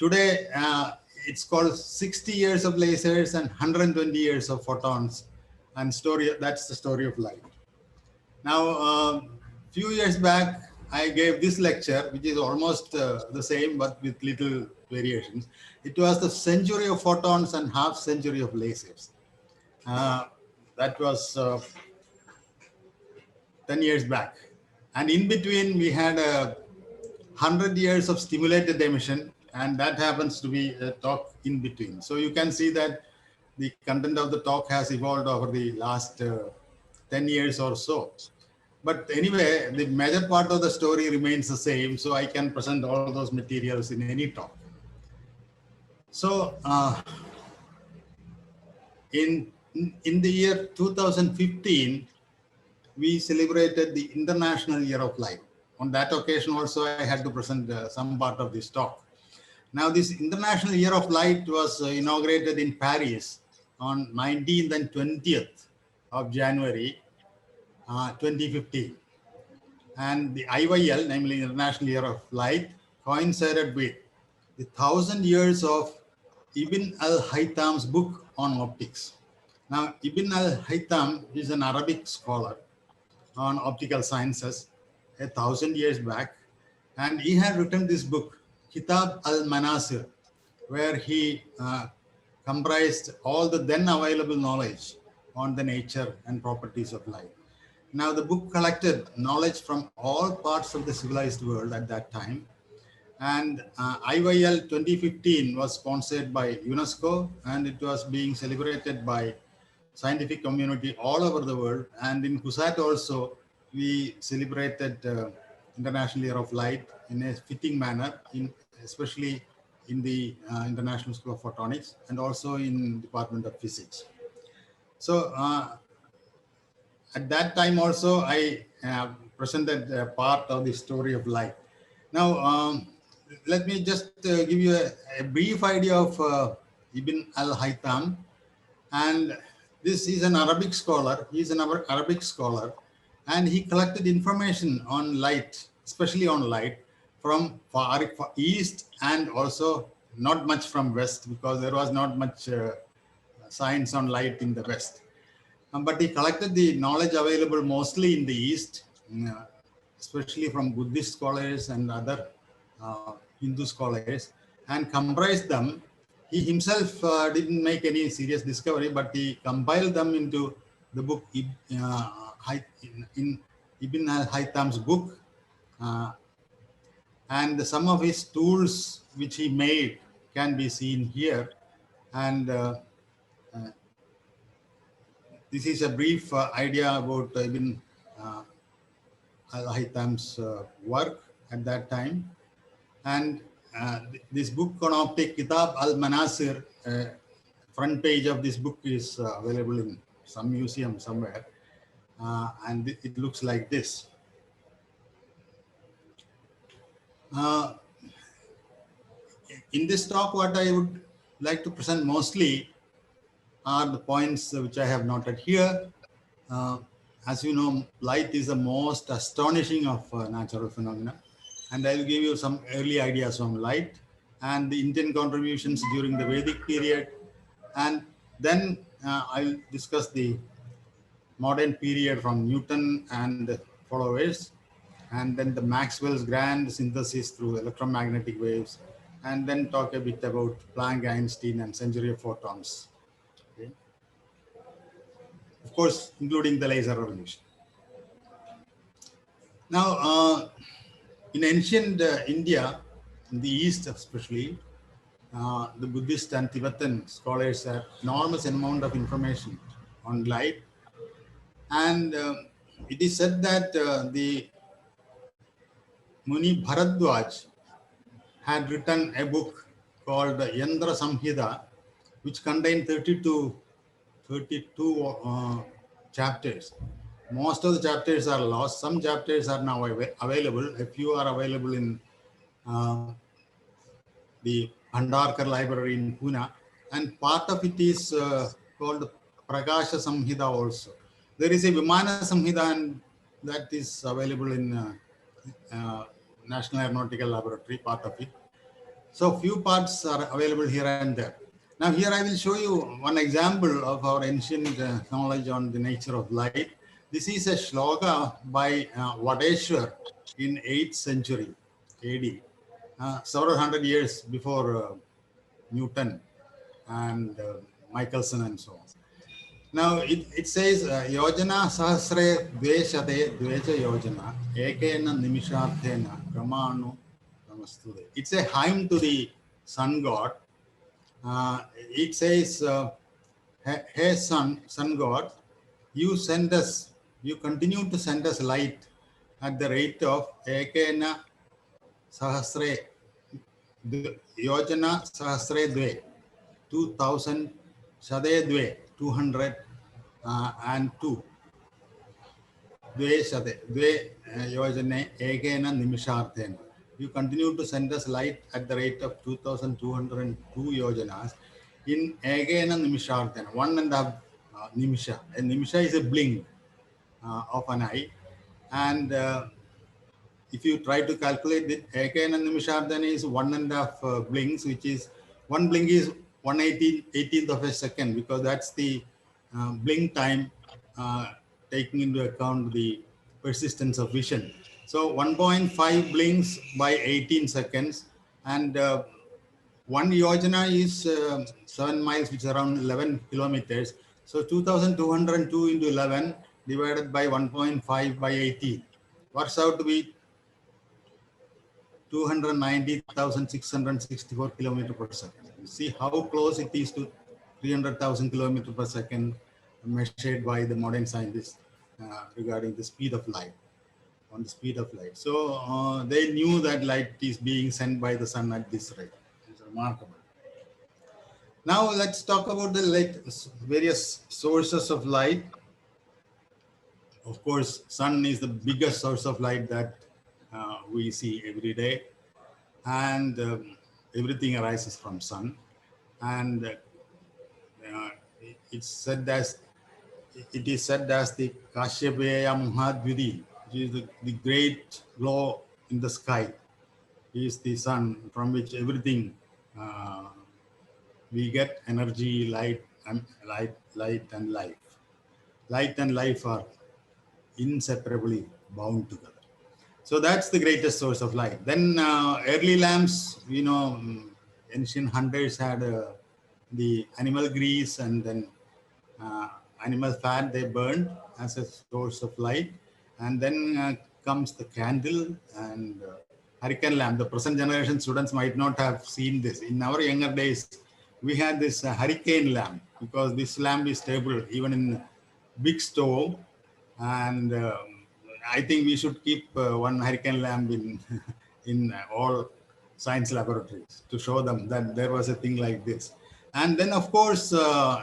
Today, it's called 60 years of lasers and 120 years of photons, and that's the story of light. Now, few years back, I gave this lecture, which is almost the same, but with little variations. It was the century of photons and half century of lasers. That was 10 years back. And in between, we had 100 years of stimulated emission, and that happens to be a talk in between. So you can see that the content of the talk has evolved over the last 10 years or so. But anyway, the major part of the story remains the same, so I can present all those materials in any talk. So in the year 2015, we celebrated the International Year of Light. On that occasion also, I had to present some part of this talk. Now, this International Year of Light was inaugurated in Paris on 19th and 20th of January 2015. And the IYL, namely International Year of Light, coincided with the 1,000 years of Ibn al-Haytham's book on optics. Now, Ibn al-Haytham is an Arabic scholar on optical sciences 1,000 years back, and he had written this book, Kitab al-Manasir, where he comprised all the then available knowledge on the nature and properties of light. Now, the book collected knowledge from all parts of the civilized world at that time. And IYL 2015 was sponsored by UNESCO, and it was being celebrated by scientific community all over the world. And in KUSAT also, we celebrated International Year of Light in a fitting manner, especially in the International School of Photonics and also in Department of Physics. So at that time also, I presented a part of the story of light. Now, let me just give you a brief idea of Ibn al-Haytham. And this is an Arabic scholar. He's an Arabic scholar, and he collected information on light, especially on light, from far east and also not much from west, because there was not much science on light in the west. But he collected the knowledge available mostly in the east, especially from Buddhist scholars and other Hindu scholars, and comprised them. He himself didn't make any serious discovery, but he compiled them into the book in Ibn al-Haytham's book. And some of his tools which he made can be seen here. And this is a brief idea about Ibn al-Haytham's work at that time. And this book on optic, Kitab al-Manasir, front page of this book is available in some museum somewhere. And it looks like this. In this talk, what I would like to present mostly are the points which I have noted here. As you know, light is the most astonishing of natural phenomena. And I'll give you some early ideas on light and the Indian contributions during the Vedic period. And then I'll discuss the modern period from Newton and followers, and then the Maxwell's grand synthesis through electromagnetic waves, and then talk a bit about Planck, Einstein, and century of photons. Okay. Of course, including the laser revolution. Now, in ancient India, in the East especially, the Buddhist and Tibetan scholars have enormous amount of information on light. And it is said that the Muni Bharadwaj had written a book called Yandra Samhita, which contained 32 chapters. Most of the chapters are lost. Some chapters are now available. A few are available in the Bhandarkar Library in Pune. And part of it is called Prakasha Samhita also. There is a Vimana Samhita, and that is available in National Aeronautical Laboratory, part of it. So few parts are available here and there. Now here I will show you one example of our ancient knowledge on the nature of light. This is a shloka by Vadeshwar in 8th century AD, several hundred years before Newton and Michelson and so on. Now it says Yojana Sahasre Dveshade Dveja Yojana Ekena Nimisharthena Kramanu Namastude. It's a hymn to the sun god. It says, Hey sun god, you send us, you continue to send us light at the rate of Ekena Sahasre Yojana Sahasre Dve, 2000 Shade Dve, 200 and 2. Dve Shade, Dve Yojane Ekena Nimisharthena. You continue to send us light at the rate of 2,202 yojanas in Ekena Nimisharthena, 1.5 nimisha. A nimisha is a blink of an eye. And if you try to calculate it, Ekena Nimisharthena is 1.5 blinks, which is one blink is 1/18th of a second, because that's the blink time taking into account the persistence of vision. So 1.5 blinks by 18 seconds, and one yojana is 7 miles, which is around 11 kilometers. So 2,202 into 11 divided by 1.5 by 18 works out to be 290,664 kilometers per second. You see how close it is to 300,000 kilometers per second measured by the modern scientists regarding the speed of light, on the speed of light. So they knew that light is being sent by the sun at this rate. It's remarkable. Now let's talk about the light, various sources of light. Of course, sun is the biggest source of light that we see every day, and everything arises from sun. And it's said as it is said as the Kashyapeya Mahadvidi, which is the great glow in the sky, is the sun from which everything we get energy, light, and light and life. Light and life are inseparably bound together. So that's the greatest source of light. Then early lamps, ancient hunters had the animal grease and then animal fat they burned as a source of light. And then comes the candle and hurricane lamp. The present generation students might not have seen this. In our younger days, we had this hurricane lamp, because this lamp is stable even in big storm. And I think we should keep one hurricane lamp in in all science laboratories to show them that there was a thing like this. And then, of course,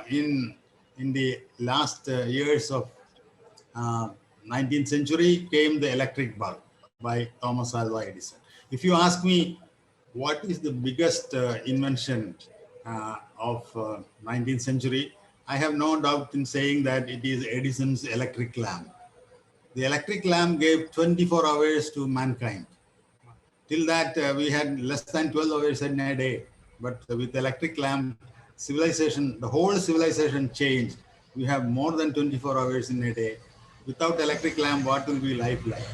in the last years of 19th century came the electric bulb by Thomas Alva Edison. If you ask me what is the biggest invention of 19th century, I have no doubt in saying that it is Edison's electric lamp. The electric lamp gave 24 hours to mankind. Till that, we had less than 12 hours in a day. But with the electric lamp, civilization, the whole civilization changed. We have more than 24 hours in a day. Without electric lamp, what will be life like?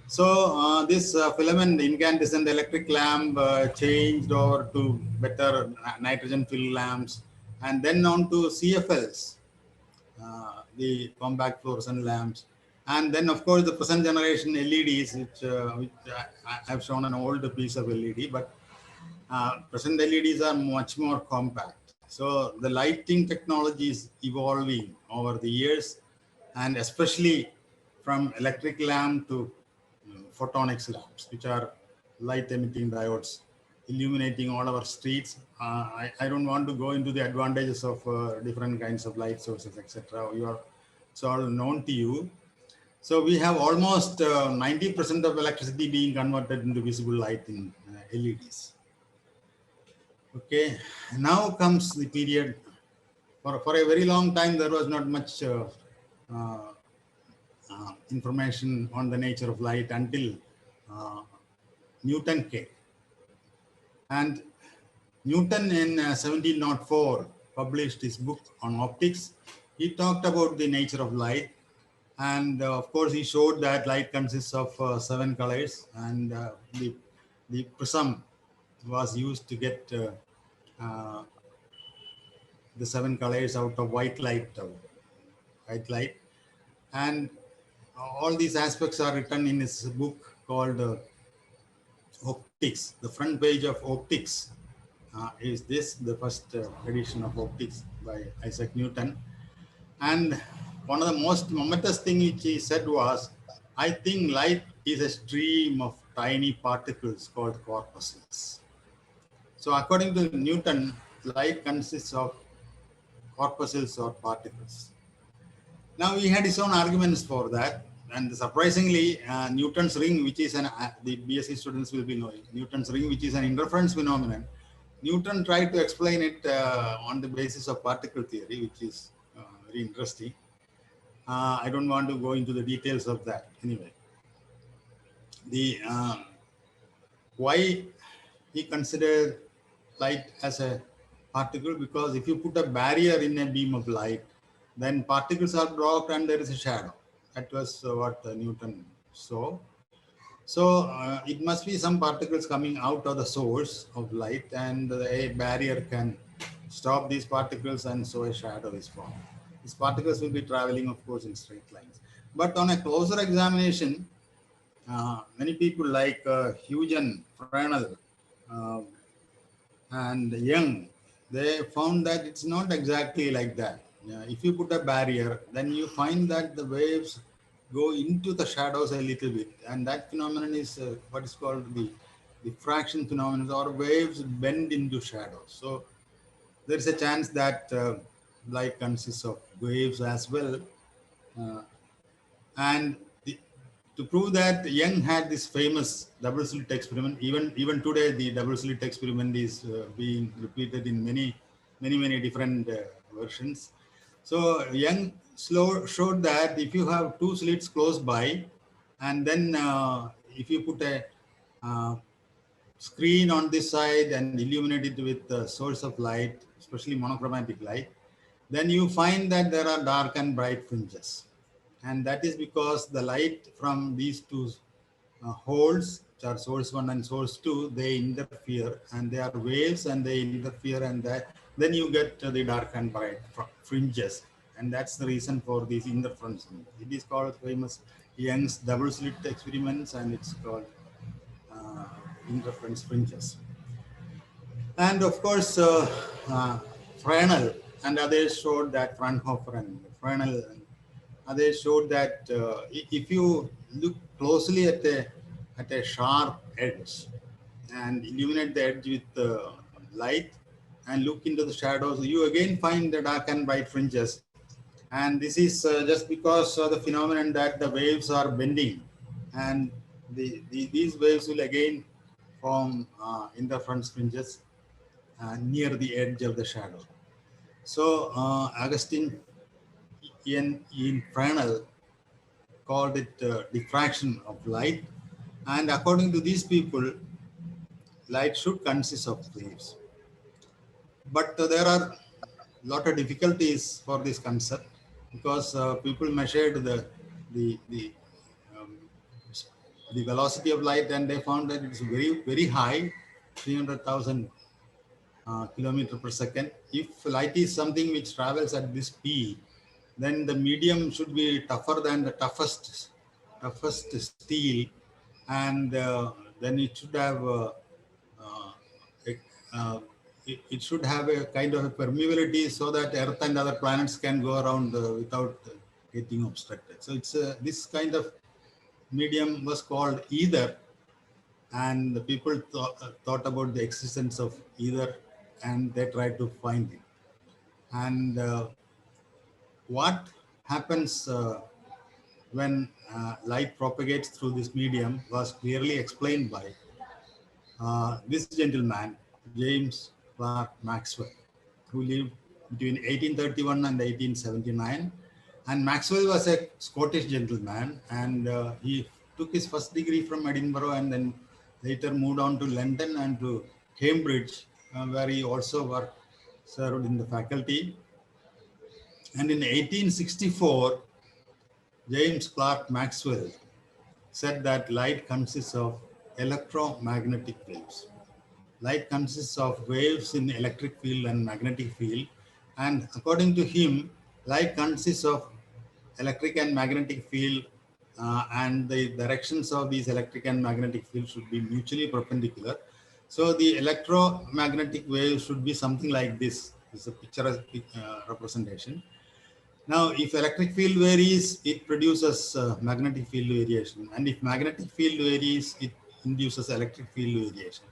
So this filament incandescent electric lamp changed over to better nitrogen filled lamps, and then on to CFLs, the compact fluorescent lamps. And then, of course, the present generation LEDs, which I've shown an old piece of LED, but present LEDs are much more compact. So the lighting technology is evolving over the years, and especially from electric lamp to photonics lamps, which are light emitting diodes illuminating all our streets. I don't want to go into the advantages of different kinds of light sources, etc. It's all known to you. So we have almost 90% of electricity being converted into visible light in LEDs. Okay, now comes the period. For a very long time, there was not much information on the nature of light until Newton came. And Newton in 1704 published his book on optics. He talked about the nature of light, and of course he showed that light consists of 7 colors, and the prism was used to get uh, the 7 colors out of white light. And all these aspects are written in his book called Optics. The front page of Optics is this, the first edition of Optics by Isaac Newton. And one of the most momentous thing which he said was, I think light is a stream of tiny particles called corpuscles. So according to Newton, light consists of corpuscles or particles. Now he had his own arguments for that. And surprisingly, Newton's ring, which is the BSc students will be knowing, Newton's ring, which is an interference phenomenon, Newton tried to explain it on the basis of particle theory, which is very interesting. I don't want to go into the details of that anyway. The why he considered light as a particle, because if you put a barrier in a beam of light, then particles are blocked and there is a shadow. That was what Newton saw. So it must be some particles coming out of the source of light, and a barrier can stop these particles, and so a shadow is formed. These particles will be traveling, of course, in straight lines. But on a closer examination, many people like Huygens, Fresnel, and Young, they found that it's not exactly like that. If you put a barrier, then you find that the waves go into the shadows a little bit, and that phenomenon is what is called the diffraction phenomenon, or waves bend into shadows. So there is a chance that light consists of waves as well. And to prove that, Young had this famous double slit experiment. Even today, the double slit experiment is being repeated in many different versions. So Young showed that if you have 2 slits close by, and then if you put a screen on this side and illuminate it with the source of light, especially monochromatic light, then you find that there are dark and bright fringes. And that is because the light from these 2 holes, which are source 1 and source 2, they interfere, and they are waves, and they interfere, and then you get the dark and bright fringes. And that's the reason for these interference. It is called famous Young's double slit experiments, and it's called interference fringes. And of course, Fresnel and others showed that, Fraunhofer and Fresnel, they showed that if you look closely at a sharp edge and illuminate the edge with light and look into the shadows, you again find the dark and bright fringes. And this is just because of the phenomenon that the waves are bending, and these waves will again form interference fringes near the edge of the shadow. So Augustine in Fresnel called it diffraction of light, and according to these people, light should consist of waves. But there are a lot of difficulties for this concept, because people measured the velocity of light, and they found that it's very high, 300,000 kilometers per second. If light is something which travels at this speed, then the medium should be tougher than the toughest steel, and then it should have it should have a kind of a permeability, so that Earth and other planets can go around without getting obstructed. So it's this kind of medium was called ether, and the people thought about the existence of ether, and they tried to find it. And what happens when light propagates through this medium was clearly explained by this gentleman, James Clerk Maxwell, who lived between 1831 and 1879. And Maxwell was a Scottish gentleman, and he took his first degree from Edinburgh, and then later moved on to London and to Cambridge, where he also worked, served in the faculty. And in 1864, James Clerk Maxwell said that light consists of electromagnetic waves. Light consists of waves in electric field and magnetic field. And according to him, light consists of electric and magnetic field, and the directions of these electric and magnetic fields should be mutually perpendicular. So the electromagnetic wave should be something like this. This is a picturesque representation. Now, if electric field varies, it produces magnetic field variation. And if magnetic field varies, it induces electric field variation.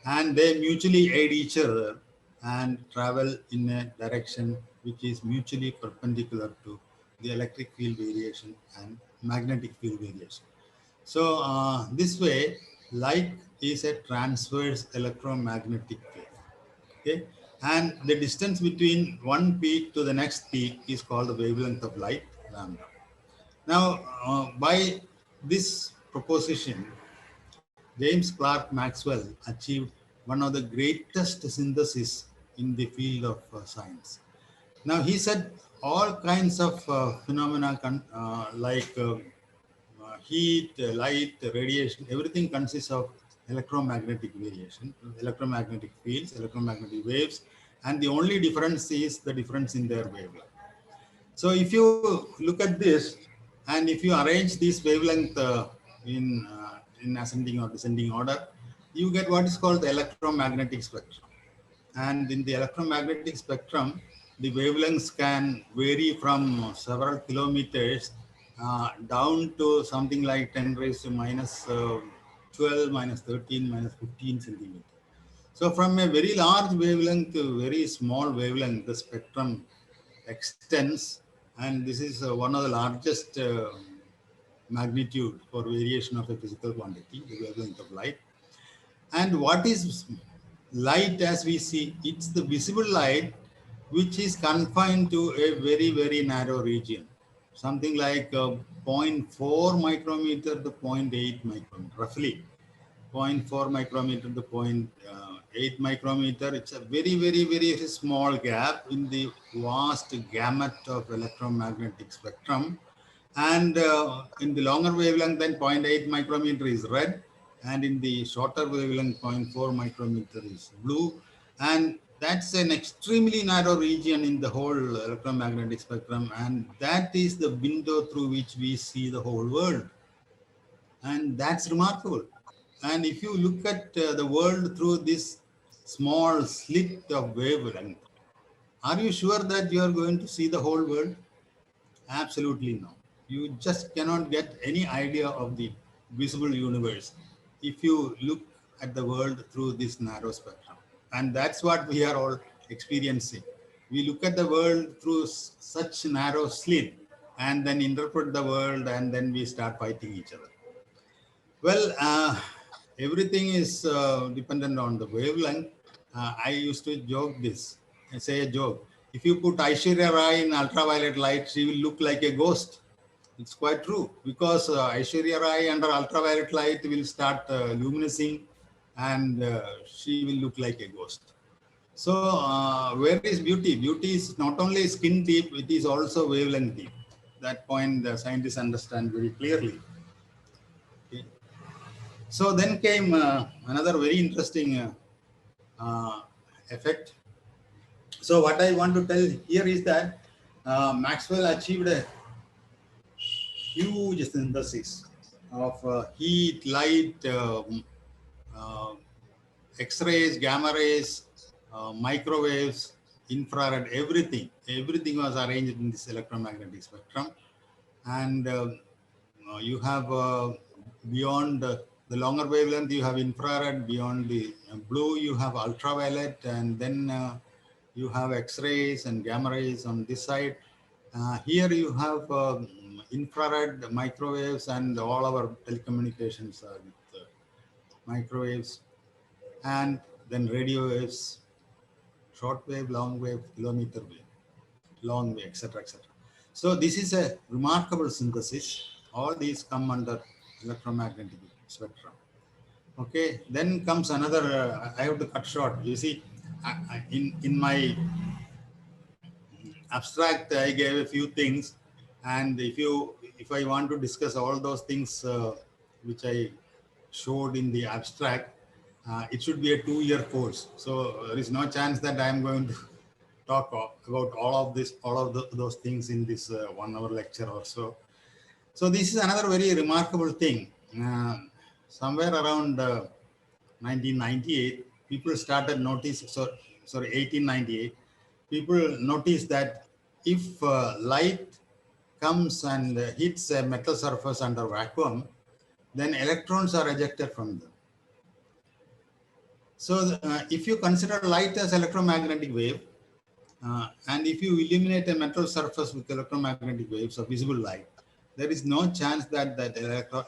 And they mutually aid each other and travel in a direction which is mutually perpendicular to the electric field variation and magnetic field variation. So this way, light is a transverse electromagnetic wave. Okay, and the distance between one peak to the next peak is called the wavelength of light, lambda. Now, by this proposition, James Clerk Maxwell achieved one of the greatest syntheses in the field of science. Now, he said all kinds of phenomena like heat, light, radiation, everything consists of electromagnetic variation, electromagnetic fields, electromagnetic waves, and the only difference is the difference in their wavelength. So if you look at this, and if you arrange this wavelength in ascending or descending order, you get what is called the electromagnetic spectrum. And in the electromagnetic spectrum, the wavelengths can vary from several kilometers down to something like 10 raised to minus 12, minus 13, minus 15 centimeters. So from a very large wavelength to very small wavelength, the spectrum extends, and this is one of the largest magnitude for variation of a physical quantity, the wavelength of light. And what is light as we see? It's the visible light which is confined to a very, very narrow region, something like 0.4 micrometer to 0.8 micrometer, roughly 0.4 micrometer to 0.8 micrometer. It's a very, very, very small gap in the vast gamut of electromagnetic spectrum. And in the longer wavelength, then 0.8 micrometer is red, and in the shorter wavelength, 0.4 micrometer is blue. And that's an extremely narrow region in the whole electromagnetic spectrum, and that is the window through which we see the whole world. And that's remarkable. And if you look at the world through this small slit of wavelength, are you sure that you are going to see the whole world? Absolutely no. You just cannot get any idea of the visible universe if you look at the world through this narrow spectrum. And that's what we are all experiencing. We look at the world through such narrow slit and then interpret the world, and then we start fighting each other. Well, everything is dependent on the wavelength. I used to joke this, I say a joke. If you put Aishwarya Rai in ultraviolet light, she will look like a ghost. It's quite true, because Aishwarya Rai under ultraviolet light will start luminescing, and she will look like a ghost. So where is beauty? Beauty is not only skin deep, it is also wavelength deep. That point the scientists understand very clearly. Okay. So then came another very interesting effect. So what I want to tell here is that Maxwell achieved a huge synthesis of heat, light, X-rays, gamma rays, microwaves, infrared, everything. Everything was arranged in this electromagnetic spectrum. And you have beyond the longer wavelength, you have infrared. Beyond the blue, you have ultraviolet, and then you have X-rays and gamma rays on this side. Here you have infrared, microwaves, and all our telecommunications are with microwaves, and then radio waves, short wave, long wave, kilometer wave, long wave, etc., etc. So this is a remarkable synthesis. All these come under electromagnetic spectrum. Okay, then comes another, I have to cut short. You see, in my abstract, I gave a few things, and if I want to discuss all those things which I showed in the abstract, it should be a 2-year course. So there is no chance that I am going to talk about all of this, those things in this 1 hour lecture or so. So this is another very remarkable thing. Somewhere around 1998, people started notice. So sorry, 1898, people noticed that if light comes and hits a metal surface under vacuum, then electrons are ejected from them. So if you consider light as electromagnetic wave, and if you illuminate a metal surface with electromagnetic waves of visible light, there is no chance that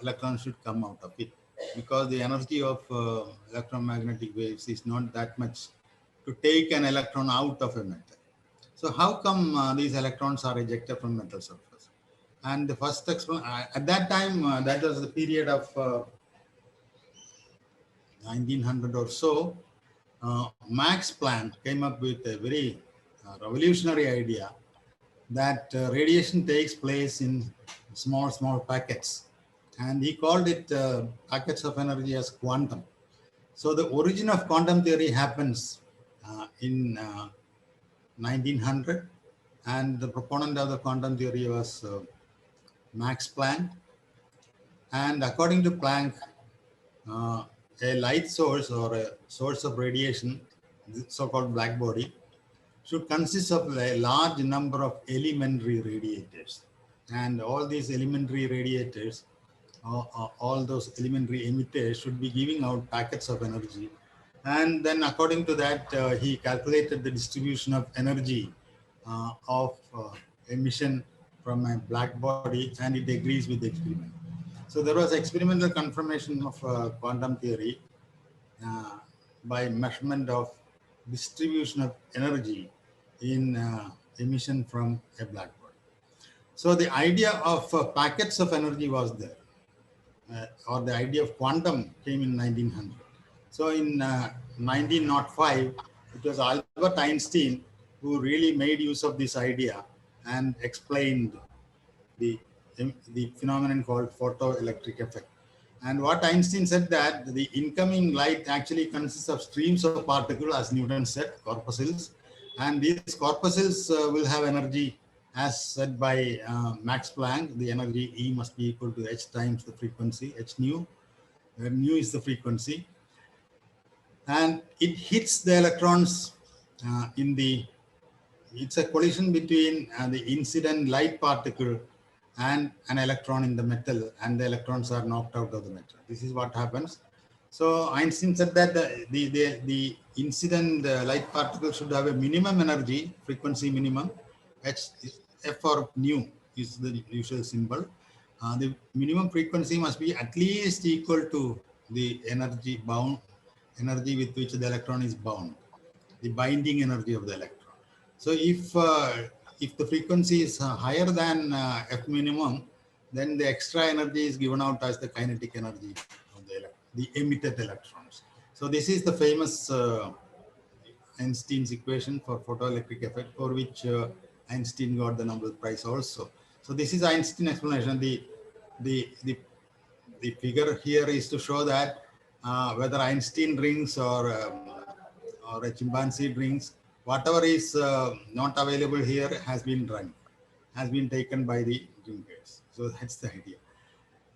electron should come out of it, because the energy of electromagnetic waves is not that much to take an electron out of a metal. So how come these electrons are ejected from metal surface? And the first at that time, that was the period of 1900 or so, Max Planck came up with a very revolutionary idea that radiation takes place in small packets. And he called it packets of energy as quantum. So the origin of quantum theory happens in 1900. And the proponent of the quantum theory was Max Planck. And according to Planck, uh, a light source or a source of radiation, the so-called black body, should consist of a large number of elementary radiators. And all these elementary radiators, all those elementary emitters should be giving out packets of energy. And then according to that, he calculated the distribution of energy of emission from a black body, and it agrees with the experiment. So there was experimental confirmation of quantum theory uh, by measurement of distribution of energy in emission from a black body. So the idea of packets of energy was there, or the idea of quantum came in 1900. So in 1905, it was Albert Einstein who really made use of this idea and explained the, the phenomenon called photoelectric effect. And what Einstein said, that the incoming light actually consists of streams of particles, as Newton said, corpuscles. And these corpuscles will have energy, as said by Max Planck. The energy E must be equal to h times the frequency, h nu, where nu is the frequency. And it hits the electrons it's a collision between the incident light particle and an electron in the metal, and the electrons are knocked out of the metal. This is what happens. So Einstein said that the incident light particle should have a minimum energy, frequency minimum. F or nu is the usual symbol. The minimum frequency must be at least equal to the energy with which the electron is bound, the binding energy of the electron. So if the frequency is higher than F minimum, then the extra energy is given out as the kinetic energy of the emitted electrons. So this is the famous Einstein's equation for photoelectric effect, for which Einstein got the Nobel Prize also. So this is Einstein explanation. The figure here is to show that whether Einstein rings or a chimpanzee drinks, whatever is not available here has been drunk, has been taken by the drinkers. So that's the idea.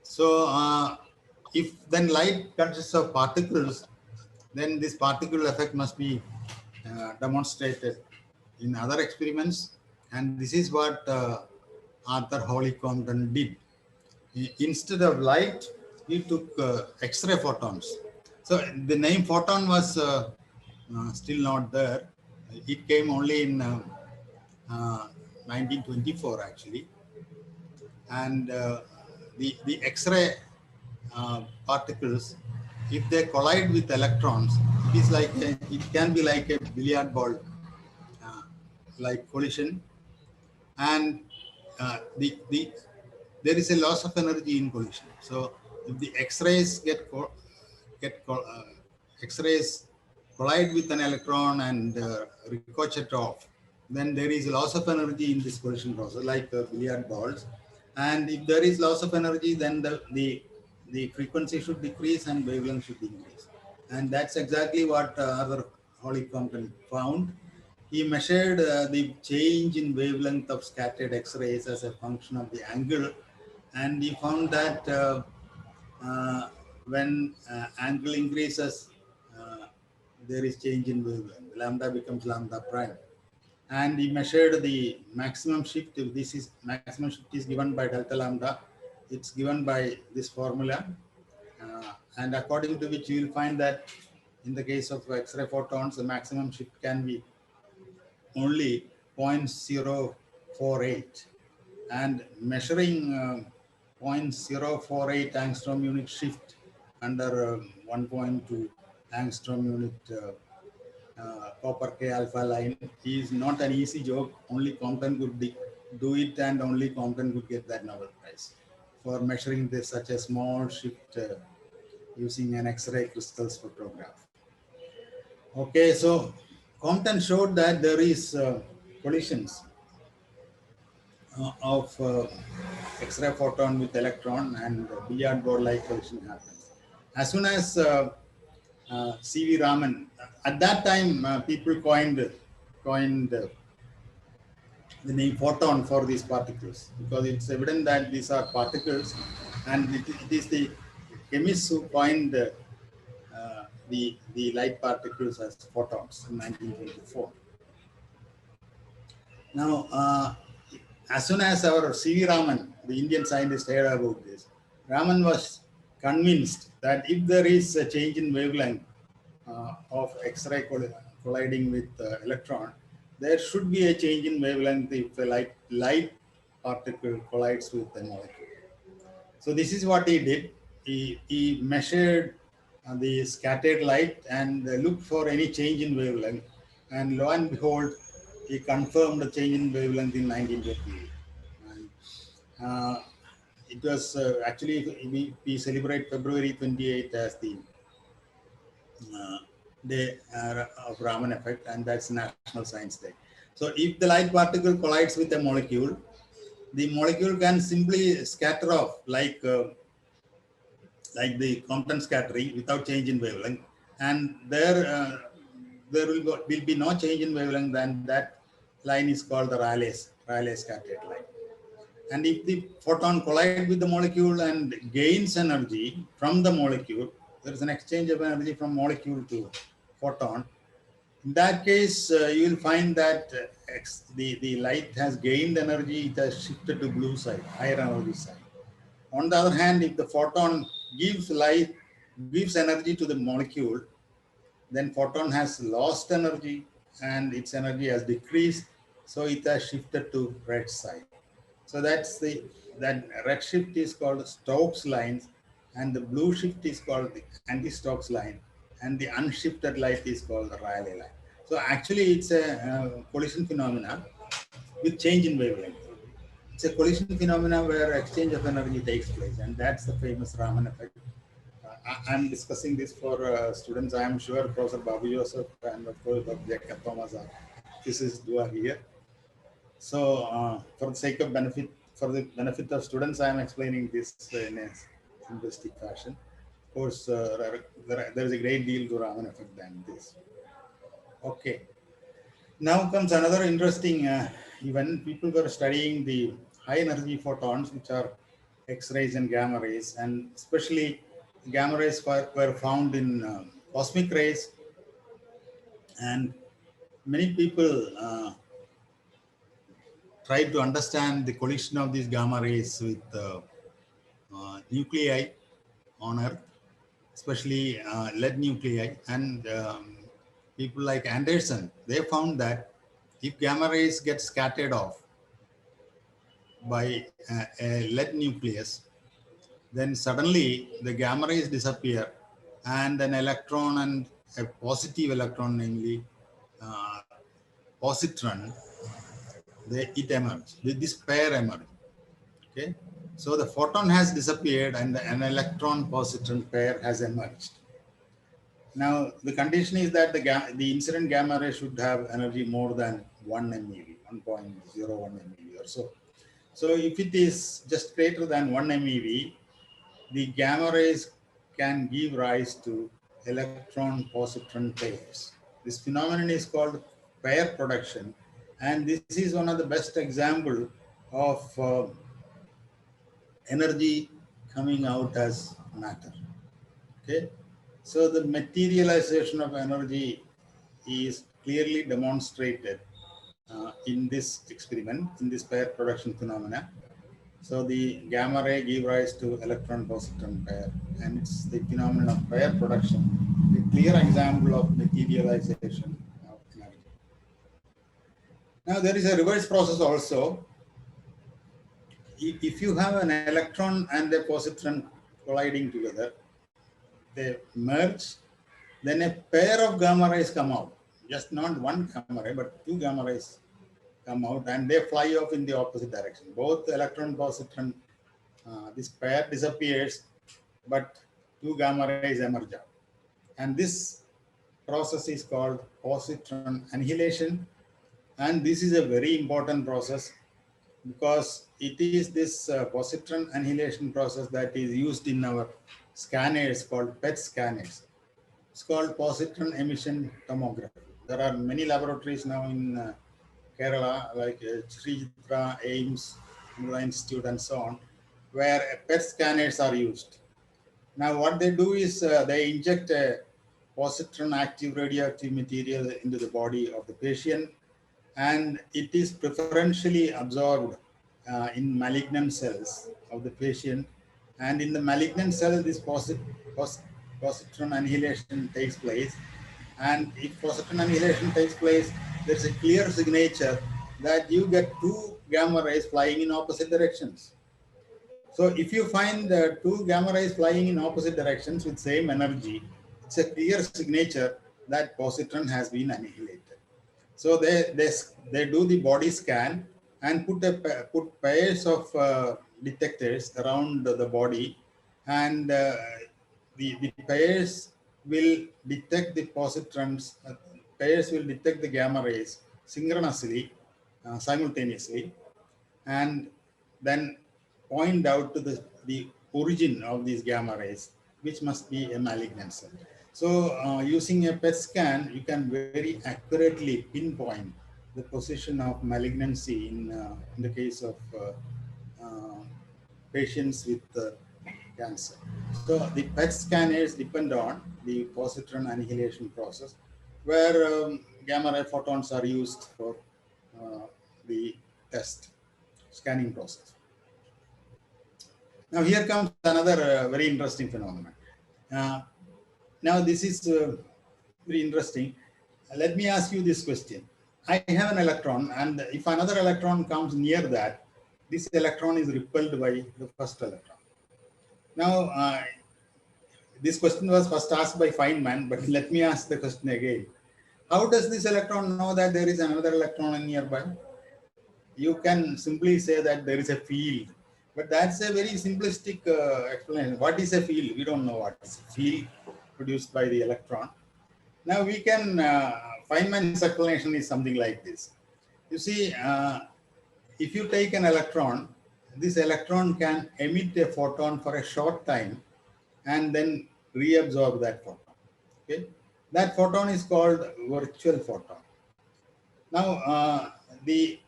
So if then light consists of particles, then this particle effect must be demonstrated in other experiments. And this is what Arthur Hawley Compton did. Instead of light, he took X-ray photons. So the name photon was still not there. It came only in 1924, actually. And the X-ray particles, if they collide with electrons, it can be like a billiard ball, like collision. And there is a loss of energy in collision. So if the X-rays get X-rays collide with an electron and ricochet off, then there is loss of energy in this collision process, like billiard balls. And if there is loss of energy, then the frequency should decrease and wavelength should increase. And that's exactly what Arthur Holly Compton found. He measured the change in wavelength of scattered X-rays as a function of the angle, and he found that when angle increases, there is change in wavelength. Lambda becomes lambda prime. And he measured the maximum shift. This is maximum shift is given by delta lambda. It's given by this formula. And according to which you will find that in the case of X-ray photons, the maximum shift can be only 0.048. And measuring 0.048 angstrom unit shift under 1.2 angstrom unit copper K alpha line is not an easy job. Only Compton could do it, and only Compton could get that Nobel Prize for measuring this such a small shift using an X-ray crystal spectrograph. Okay, so Compton showed that there is collisions of X-ray photon with electron, and billiard ball like collision happens. As soon as C.V. Raman, at that time people coined the name photon for these particles, because it's evident that these are particles, and it is the chemists who coined the light particles as photons in 1924. Now, as soon as our C.V. Raman, the Indian scientist, heard about this, Raman was convinced that if there is a change in wavelength of X-ray colliding with electron, there should be a change in wavelength if a light particle collides with a molecule. So this is what he did. He measured the scattered light and looked for any change in wavelength. And lo and behold, he confirmed the change in wavelength in 1928. And, it was actually, we celebrate February 28 as the day of Raman effect, and that's National Science Day. So if the light particle collides with a molecule, the molecule can simply scatter off like the Compton scattering without change in wavelength, and there will be no change in wavelength. Then that line is called the Rayleigh scattered line. And if the photon collides with the molecule and gains energy from the molecule, there is an exchange of energy from molecule to photon. In that case, you will find that the light has gained energy, it has shifted to blue side, higher energy side. On the other hand, if the photon gives energy to the molecule, then photon has lost energy and its energy has decreased, so it has shifted to red side. So that red shift is called Stokes lines, and the blue shift is called the anti-Stokes line, and the unshifted light is called the Rayleigh line. So actually, it's a collision phenomena with change in wavelength. It's a collision phenomena where exchange of energy takes place, and that's the famous Raman effect. I'm discussing this for students. I am sure Professor Babu Joseph and of course Dr. Jacob Thomas are physicists who are here. So for the sake of benefit, for the benefit of students, I am explaining this in a simplistic fashion. Of course, there is a great deal to Raman effect than this. Okay. Now comes another interesting event. People were studying the high energy photons, which are X-rays and gamma rays, and especially gamma rays were found in cosmic rays. And many people tried to understand the collision of these gamma rays with nuclei on Earth, especially lead nuclei. And people like Anderson, they found that if gamma rays get scattered off by a lead nucleus, then suddenly the gamma rays disappear and an electron and a positive electron, namely positron, it emerges. This pair emerges. Okay, so the photon has disappeared and an electron positron pair has emerged. Now, the condition is that the incident gamma ray should have energy more than 1 MeV, 1.01 MeV or so. So if it is just greater than 1 MeV, the gamma rays can give rise to electron-positron pairs. This phenomenon is called pair production, and this is one of the best example of energy coming out as matter. Okay, so the materialization of energy is clearly demonstrated in this experiment, in this pair production phenomena. So the gamma ray give rise to electron-positron pair, and it's the phenomenon of pair production, a clear example of materialization of energy. Now there is a reverse process also. If you have an electron and a positron colliding together, they merge, then a pair of gamma rays come out. Just not one gamma ray, but two gamma rays come out, and they fly off in the opposite direction. Both electron positron, this pair disappears, but two gamma rays emerge out. And this process is called positron annihilation. And this is a very important process because it is this positron annihilation process that is used in our scanners called PET scanners. It's called positron emission tomography. There are many laboratories now in Kerala, like Sri Chitra, AIIMS, Mula Institute, and so on, where PET scanners are used. Now, what they do is they inject a positron active radioactive material into the body of the patient, and it is preferentially absorbed in malignant cells of the patient. And in the malignant cell, this positron annihilation takes place. And if positron annihilation takes place, there's a clear signature that you get two gamma rays flying in opposite directions. So if you find two gamma rays flying in opposite directions with same energy, it's a clear signature that positron has been annihilated. So they do the body scan and put pairs of detectors around the body, and the pairs will detect the positrons. Pairs will detect the gamma rays synchronously, simultaneously, and then point out to the origin of these gamma rays, which must be a malignant cell. So using a PET scan, you can very accurately pinpoint the position of malignancy in the case of patients with cancer. So the PET scanners depend on the positron annihilation process, where gamma ray photons are used for the test scanning process. Now here comes another very interesting phenomenon. Now this is very interesting. Let me ask you this question. I have an electron, and if another electron comes near that, this electron is repelled by the first electron. Now, this question was first asked by Feynman, but let me ask the question again. How does this electron know that there is another electron nearby? You can simply say that there is a field, but that's a very simplistic explanation. What is a field? We don't know what is a field produced by the electron. Now we can, Feynman's explanation is something like this. You see, if you take an electron, this electron can emit a photon for a short time and then reabsorb that photon. Okay, that photon is called virtual photon. Now, the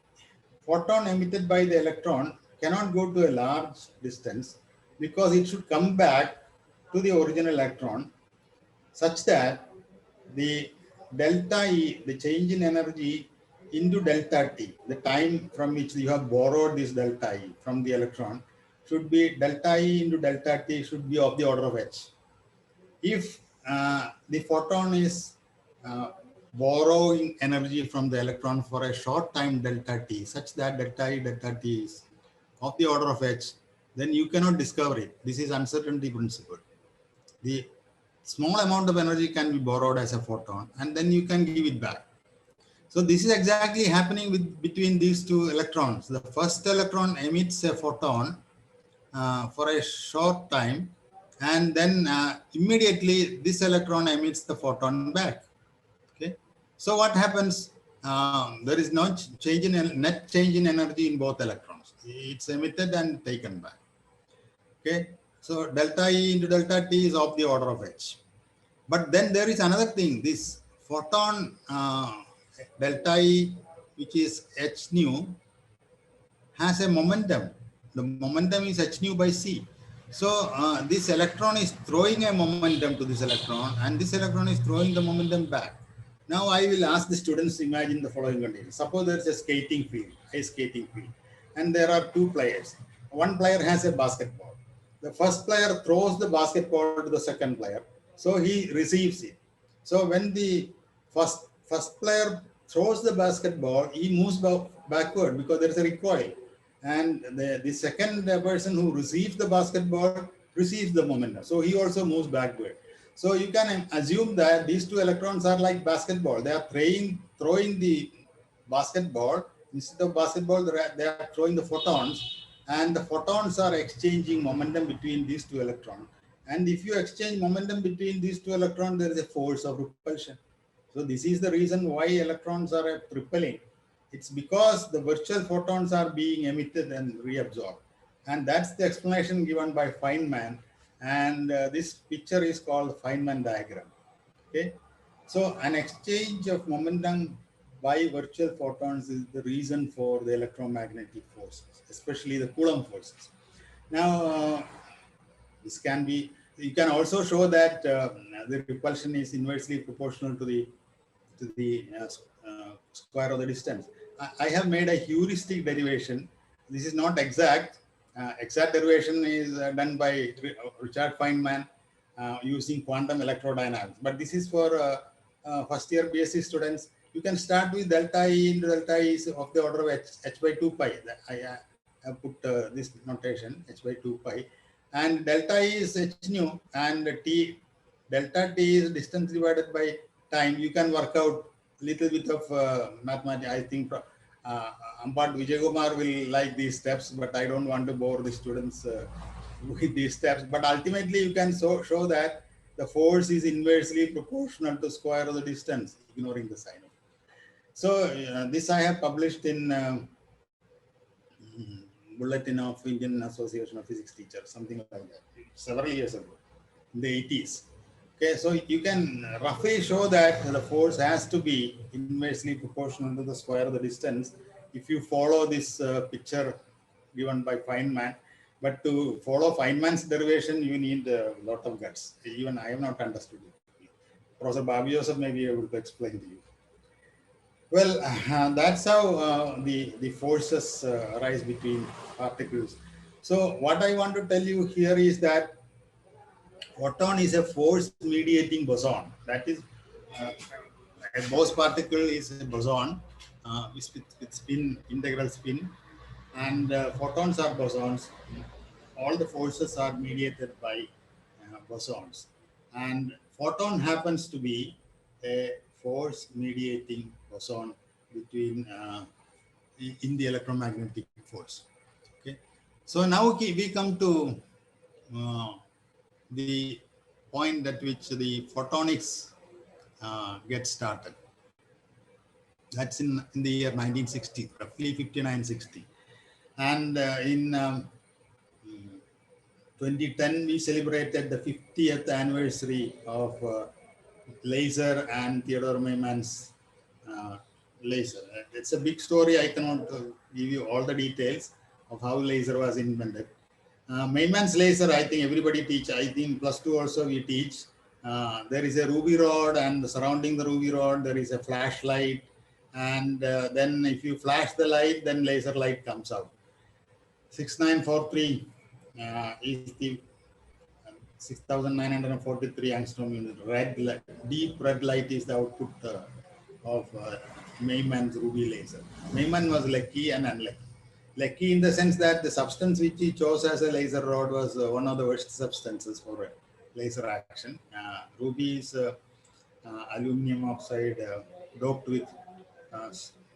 photon emitted by the electron cannot go to a large distance because it should come back to the original electron such that the delta E, the change in energy into delta T, the time from which you have borrowed this delta E from the electron, should be delta E into delta T should be of the order of h. If the photon is borrowing energy from the electron for a short time delta T, such that delta E, delta T is of the order of h, then you cannot discover it. This is uncertainty principle. The small amount of energy can be borrowed as a photon, and then you can give it back. So this is exactly happening between these two electrons. The first electron emits a photon for a short time, and then immediately this electron emits the photon back. Okay, so what happens? There is no change in net change in energy in both electrons. It's emitted and taken back. Okay, so delta E into delta T is of the order of h. But then there is another thing. This photon delta E, which is h nu, has a momentum. The momentum is h nu by c. So this electron is throwing a momentum to this electron, and this electron is throwing the momentum back. Now I will ask the students to imagine the following condition. Suppose there is a skating field, ice skating field, and there are two players. One player has a basketball. The first player throws the basketball to the second player, so he receives it. So when the first player throws the basketball, he moves backward because there is a recoil, and the second person who receives the basketball receives the momentum, so he also moves backward. So you can assume that these two electrons are like basketball. They are throwing the basketball. Instead of basketball, they are throwing the photons, and the photons are exchanging momentum between these two electrons. And if you exchange momentum between these two electrons, there is a force of repulsion. So this is the reason why electrons are repelling. It's because the virtual photons are being emitted and reabsorbed. And that's the explanation given by Feynman. And this picture is called Feynman diagram. Okay. So an exchange of momentum by virtual photons is the reason for the electromagnetic forces, especially the Coulomb forces. Now, this can be, you can also show that the repulsion is inversely proportional to the square of the distance. I have made a heuristic derivation. This is not exact. Exact derivation is done by Richard Feynman using quantum electrodynamics. But this is for first year BSc students. You can start with delta E into delta E is of the order of h by 2 pi. I have put this notation, h by 2 pi. And delta E is h nu, and t delta t is distance divided by time. You can work out a little bit of mathematics. I think Ampat Vijaykumar will like these steps, but I don't want to bore the students with these steps. But ultimately, you can show that the force is inversely proportional to square of the distance, ignoring the sign. So this I have published in Bulletin of Indian Association of Physics Teachers, something like that, several years ago, in the 80s. Okay, so you can roughly show that the force has to be inversely proportional to the square of the distance if you follow this picture given by Feynman. But to follow Feynman's derivation, you need a lot of guts. Even I have not understood it. Professor Babu Joseph may be able to explain to you. Well, that's how the forces arise between particles. So what I want to tell you here is that photon is a force mediating boson. That is, a Bose particle is a boson with spin, integral spin, and photons are bosons. All the forces are mediated by bosons. And photon happens to be a force mediating boson between in the electromagnetic force. Okay. So now we come to the point at which the photonics gets started. That's in the year 1960, roughly 59-60. And in 2010, we celebrated the 50th anniversary of laser and Theodore Meimann's laser. It's a big story. I cannot give you all the details of how laser was invented. Meimann's laser, I think everybody teach. I think +2 also we teach. There is a ruby rod, and surrounding the ruby rod, there is a flashlight. And then if you flash the light, then laser light comes out. 6943 is the 6,943 angstrom unit. Deep red light is the output of Meimann's ruby laser. Meimann was lucky and unlucky. Lucky in the sense that the substance which he chose as a laser rod was one of the worst substances for laser action. Ruby is aluminum oxide doped with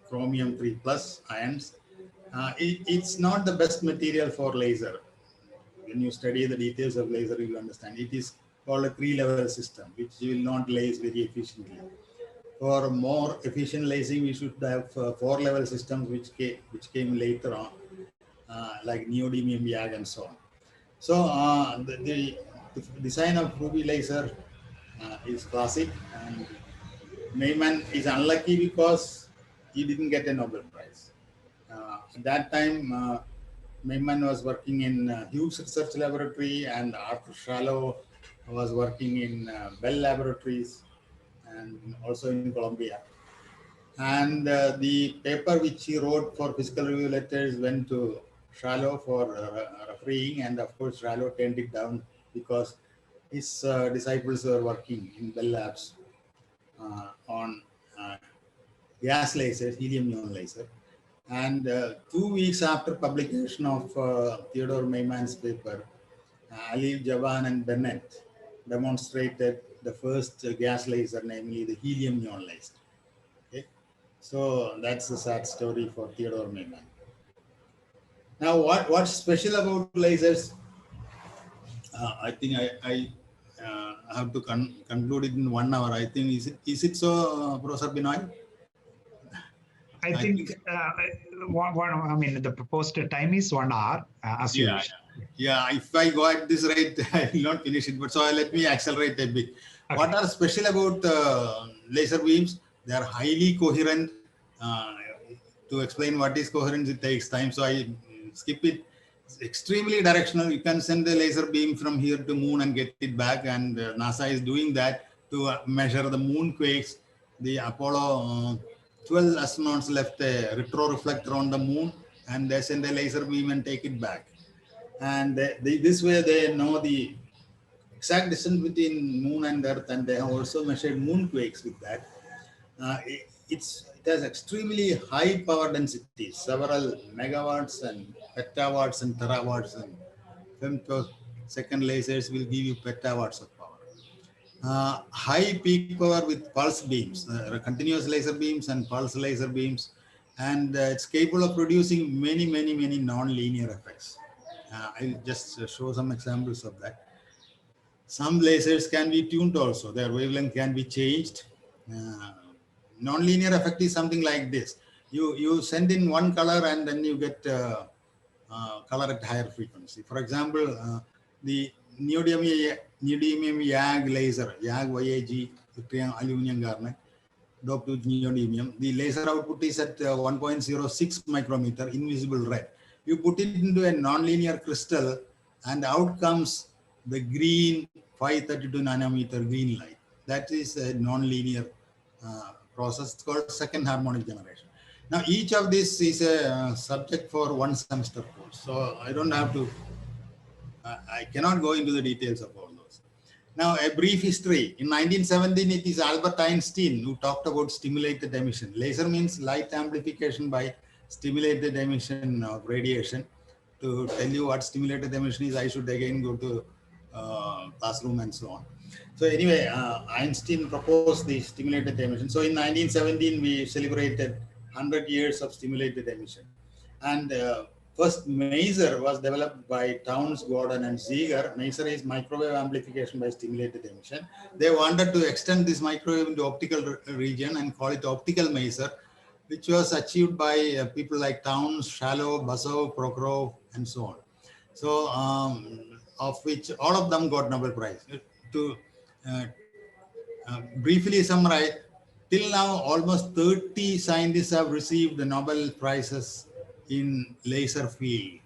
chromium 3+ ions. It's not the best material for laser. when you study the details of laser, you will understand. It is called a 3-level system, which will not lace very efficiently. For more efficient lacing, we should have 4-level systems, which came later on, like neodymium YAG and so on. So the design of Ruby laser is classic, and Meyman is unlucky because he didn't get a Nobel Prize. At that time, Meyman was working in Hughes Research Laboratory, and Arthur Shallow was working in Bell Laboratories and also in Columbia. And the paper which he wrote for Physical Review Letters went to Shallow for refereeing, and of course Shallow turned it down because his disciples were working in Bell Labs on gas lasers, helium-ion laser. And 2 weeks after publication of Theodore Meyman's paper, Ali Javan and Bennett demonstrated the first gas laser, namely the helium-ion laser. Okay? So that's the sad story for Theodore Meyman. Now, what's special about lasers? I think I have to conclude it in 1 hour. I think is it so, Professor Binoy? I think I mean the proposed time is 1 hour, as you wish. Yeah, if I go at this rate, I will not finish it. But so let me accelerate a bit. Okay. What are special about laser beams? They are highly coherent. To explain what is coherence, it takes time, so I skip it. It's extremely directional. You can send a laser beam from here to moon and get it back, and NASA is doing that to measure the moon quakes. The Apollo 12 astronauts left a retroreflector on the moon, and they send a laser beam and take it back. And this way they know the exact distance between moon and Earth, and they have also measured moonquakes with that. It has extremely high power density, several megawatts and petawatts and terawatts, and femtosecond lasers will give you petawatts of power. High peak power with pulse beams, continuous laser beams and pulse laser beams, and it's capable of producing many non-linear effects. I'll just show some examples of that. Some lasers can be tuned also. Their wavelength can be changed. Non-linear effect is something like this. You send in one color and then you get color at higher frequency. For example, the neodymium YAG laser, YAG, aluminum garnet, doped with neodymium. The laser output is at 1.06 micrometer, invisible red. You put it into a non-linear crystal, and out comes the green 532 nanometer green light. That is a non-linear process. It's called second harmonic generation. Now, each of this is a subject for 1 semester course. So I don't have to, I cannot go into the details of all those. Now, a brief history. In 1917, it is Albert Einstein who talked about stimulated emission. Laser means light amplification by stimulated emission of radiation. To tell you what stimulated emission is, I should again go to classroom and so on. So anyway, Einstein proposed the stimulated emission. So in 1917, we celebrated 100 years of stimulated emission. And first maser was developed by Townes, Gordon, and Ziegler. Maser is microwave amplification by stimulated emission. They wanted to extend this microwave into optical region and call it optical maser, which was achieved by people like Townes, Shallow, Basov, Prokhorov, and so on. So of which all of them got Nobel Prize. To briefly summarize, till now almost 30 scientists have received the Nobel Prizes in laser field.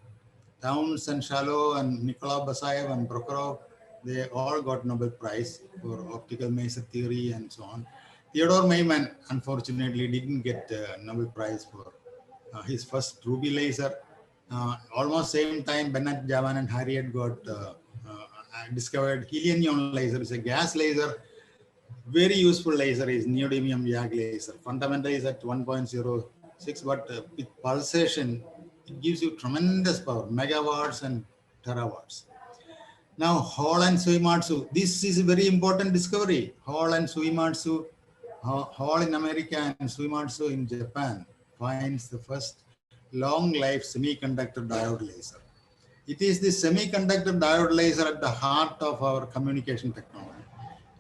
Townes and Shallow and Nikolai Basayev and Prokhorov, they all got Nobel Prize for optical maser theory and so on. Theodore Meyman, unfortunately, didn't get Nobel Prize for his first Ruby laser. Almost same time, Bennett, Javan, and Harriet got discovered helium-ion laser. It's a gas laser. Very useful laser is neodymium YAG laser. Fundamentally is at 1.06, but with pulsation, it gives you tremendous power, megawatts and terawatts. Now, Hall and Suimatsu, this is a very important discovery. Hall and Suimatsu, Hall in America and Suimatsu in Japan finds the first long life semiconductor diode laser. It is the semiconductor diode laser at the heart of our communication technology.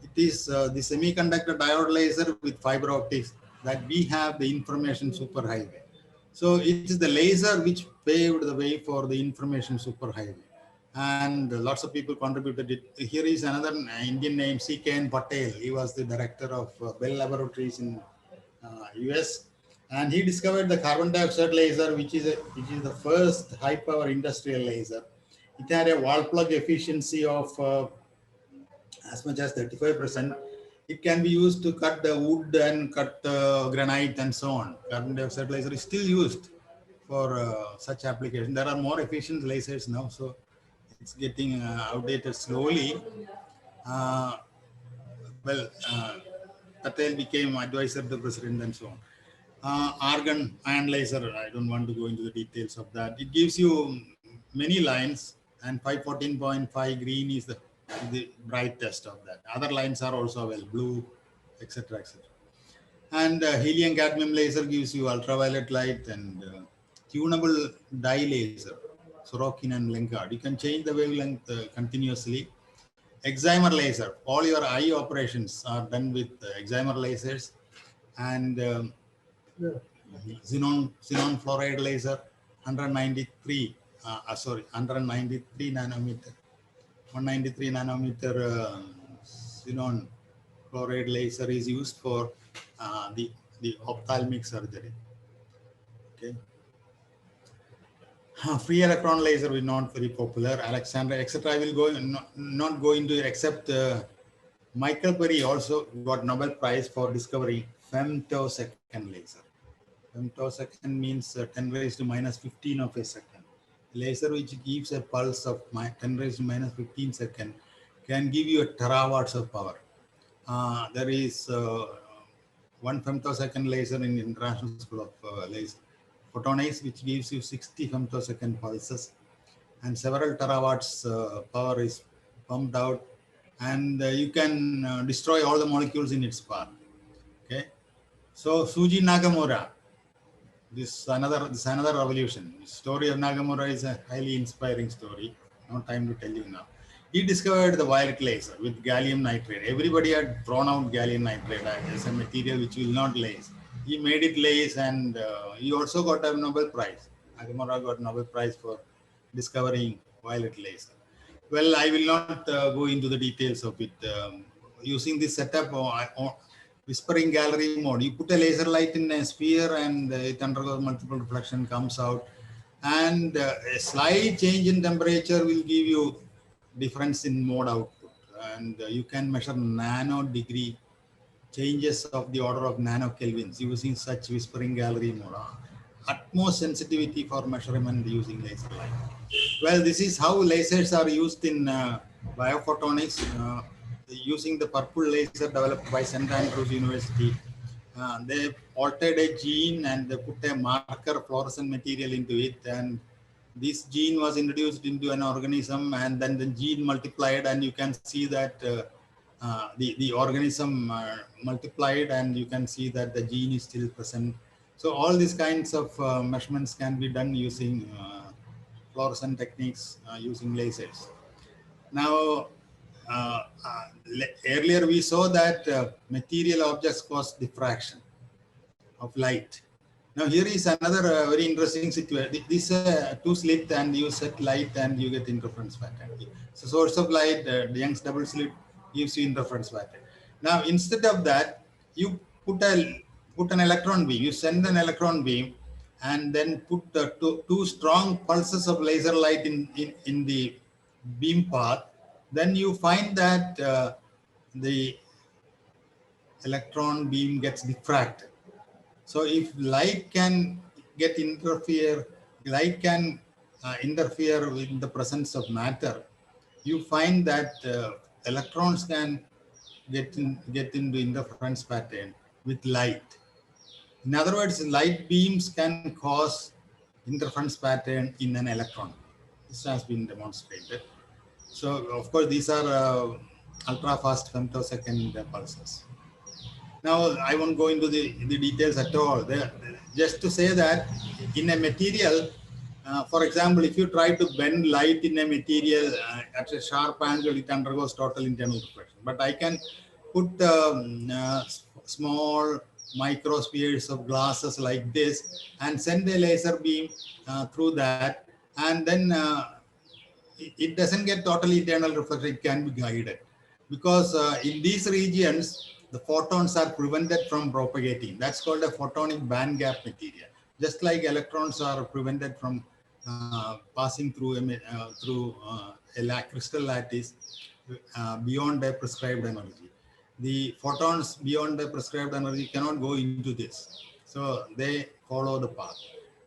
It is the semiconductor diode laser with fiber optics that we have the information superhighway. So it is the laser which paved the way for the information superhighway. And lots of people contributed it. Here is another Indian name, C.K.N. Patel. He was the director of Bell Laboratories in US. And he discovered the carbon dioxide laser, which is the first high power industrial laser. It had a wall plug efficiency of as much as 35%. It can be used to cut the wood and cut granite and so on. Carbon dioxide laser is still used for such applications. There are more efficient lasers now, so it's getting outdated slowly. Well, Patel became advisor to the president and so on. Argon ion laser, I don't want to go into the details of that. It gives you many lines, and 514.5 green is the brightest of that. Other lines are also well, blue, etc., etc. And helium cadmium laser gives you ultraviolet light, and tunable dye laser, Sorokin and Lenkard. You can change the wavelength continuously. Excimer laser, all your eye operations are done with excimer lasers, and xenon fluoride laser, 193 nanometer, 193 nanometer xenon fluoride laser is used for the ophthalmic surgery. Okay. Free electron laser is not very popular. Alexander, etc. I will not go into it, except Michael Perry also got Nobel Prize for discovering femtosecond laser. Femtosecond means 10 raised to minus 15 of a second. Laser which gives a pulse of 10 raised to minus 15 second can give you a terawatts of power. There is one femtosecond laser in International School of Laser Photonics, which gives you 60 femtosecond pulses, and several terawatts power is pumped out, and you can destroy all the molecules in its path. Okay, so Suji Nagamura, this another revolution. The story of Nagamura is a highly inspiring story. No time to tell you now. He discovered the violet laser with gallium nitride. Everybody had thrown out gallium nitride as a material which will not lace. He made it lace, and he also got a Nobel Prize. Nagamura got Nobel Prize for discovering violet laser. Well, I will not go into the details of it. Using this setup, whispering gallery mode, you put a laser light in a sphere and it undergoes multiple reflection, comes out, and a slight change in temperature will give you difference in mode output, and you can measure nano degree changes of the order of nanokelvins using such whispering gallery mode. Utmost sensitivity for measurement using laser light. Well, this is how lasers are used in biophotonics. Using the purple laser developed by St. Andrews University, they altered a gene and they put a marker fluorescent material into it, and this gene was introduced into an organism, and then the gene multiplied, and you can see that the organism multiplied, and you can see that the gene is still present. So all these kinds of measurements can be done using fluorescent techniques using lasers. Now, earlier we saw that material objects cause diffraction of light. Now here is another very interesting situation. This two slit, and you set light and you get interference pattern. So source of light, Young's double slit gives you interference pattern. Now instead of that, you put an electron beam. You send an electron beam, and then put two strong pulses of laser light in the beam path. Then you find that the electron beam gets diffracted. So if light can interfere with the presence of matter, you find that electrons can get into interference pattern with light. In other words, light beams can cause interference pattern in an electron. This has been demonstrated. So of course, these are ultra fast femtosecond pulses. Now I won't go into the details at all. Just to say that in a material, For example, if you try to bend light in a material at a sharp angle, it undergoes total internal reflection. But I can put small microspheres of glasses like this and send a laser beam through that, and then it doesn't get total internal reflection. It can be guided because in these regions the photons are prevented from propagating. That's called a photonic band gap material. Just like electrons are prevented from passing through a crystal lattice beyond a prescribed energy. The photons beyond the prescribed energy cannot go into this, so they follow the path.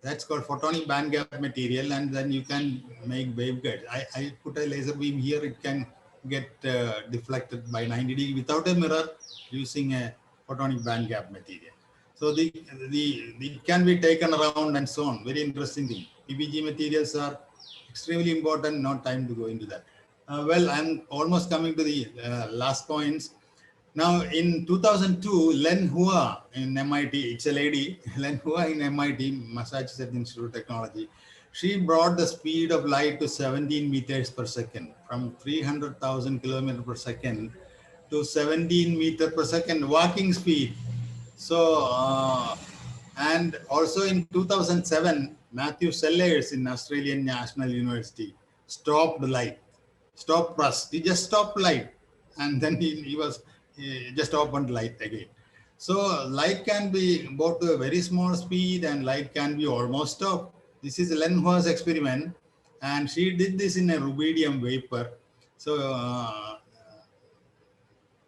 That's called photonic band gap material, and then you can make waveguides. I put a laser beam here; it can get deflected by 90 degrees without a mirror using a photonic band gap material. So it can be taken around and so on. Very interesting thing. PBG materials are extremely important. Not time to go into that. Well, I'm almost coming to the last points. Now, in 2002, Len Hua in MIT, it's a lady, Len Hua in MIT, Massachusetts Institute of Technology, she brought the speed of light to 17 meters per second, from 300,000 kilometers per second to 17 meters per second walking speed. So, and also in 2007, Matthew Sellers in Australian National University stopped light, stopped us. He just stopped light, and then he just opened light again. So light can be brought to a very small speed, and light can be almost stopped. This is Len Hua's experiment, and she did this in a rubidium vapor. So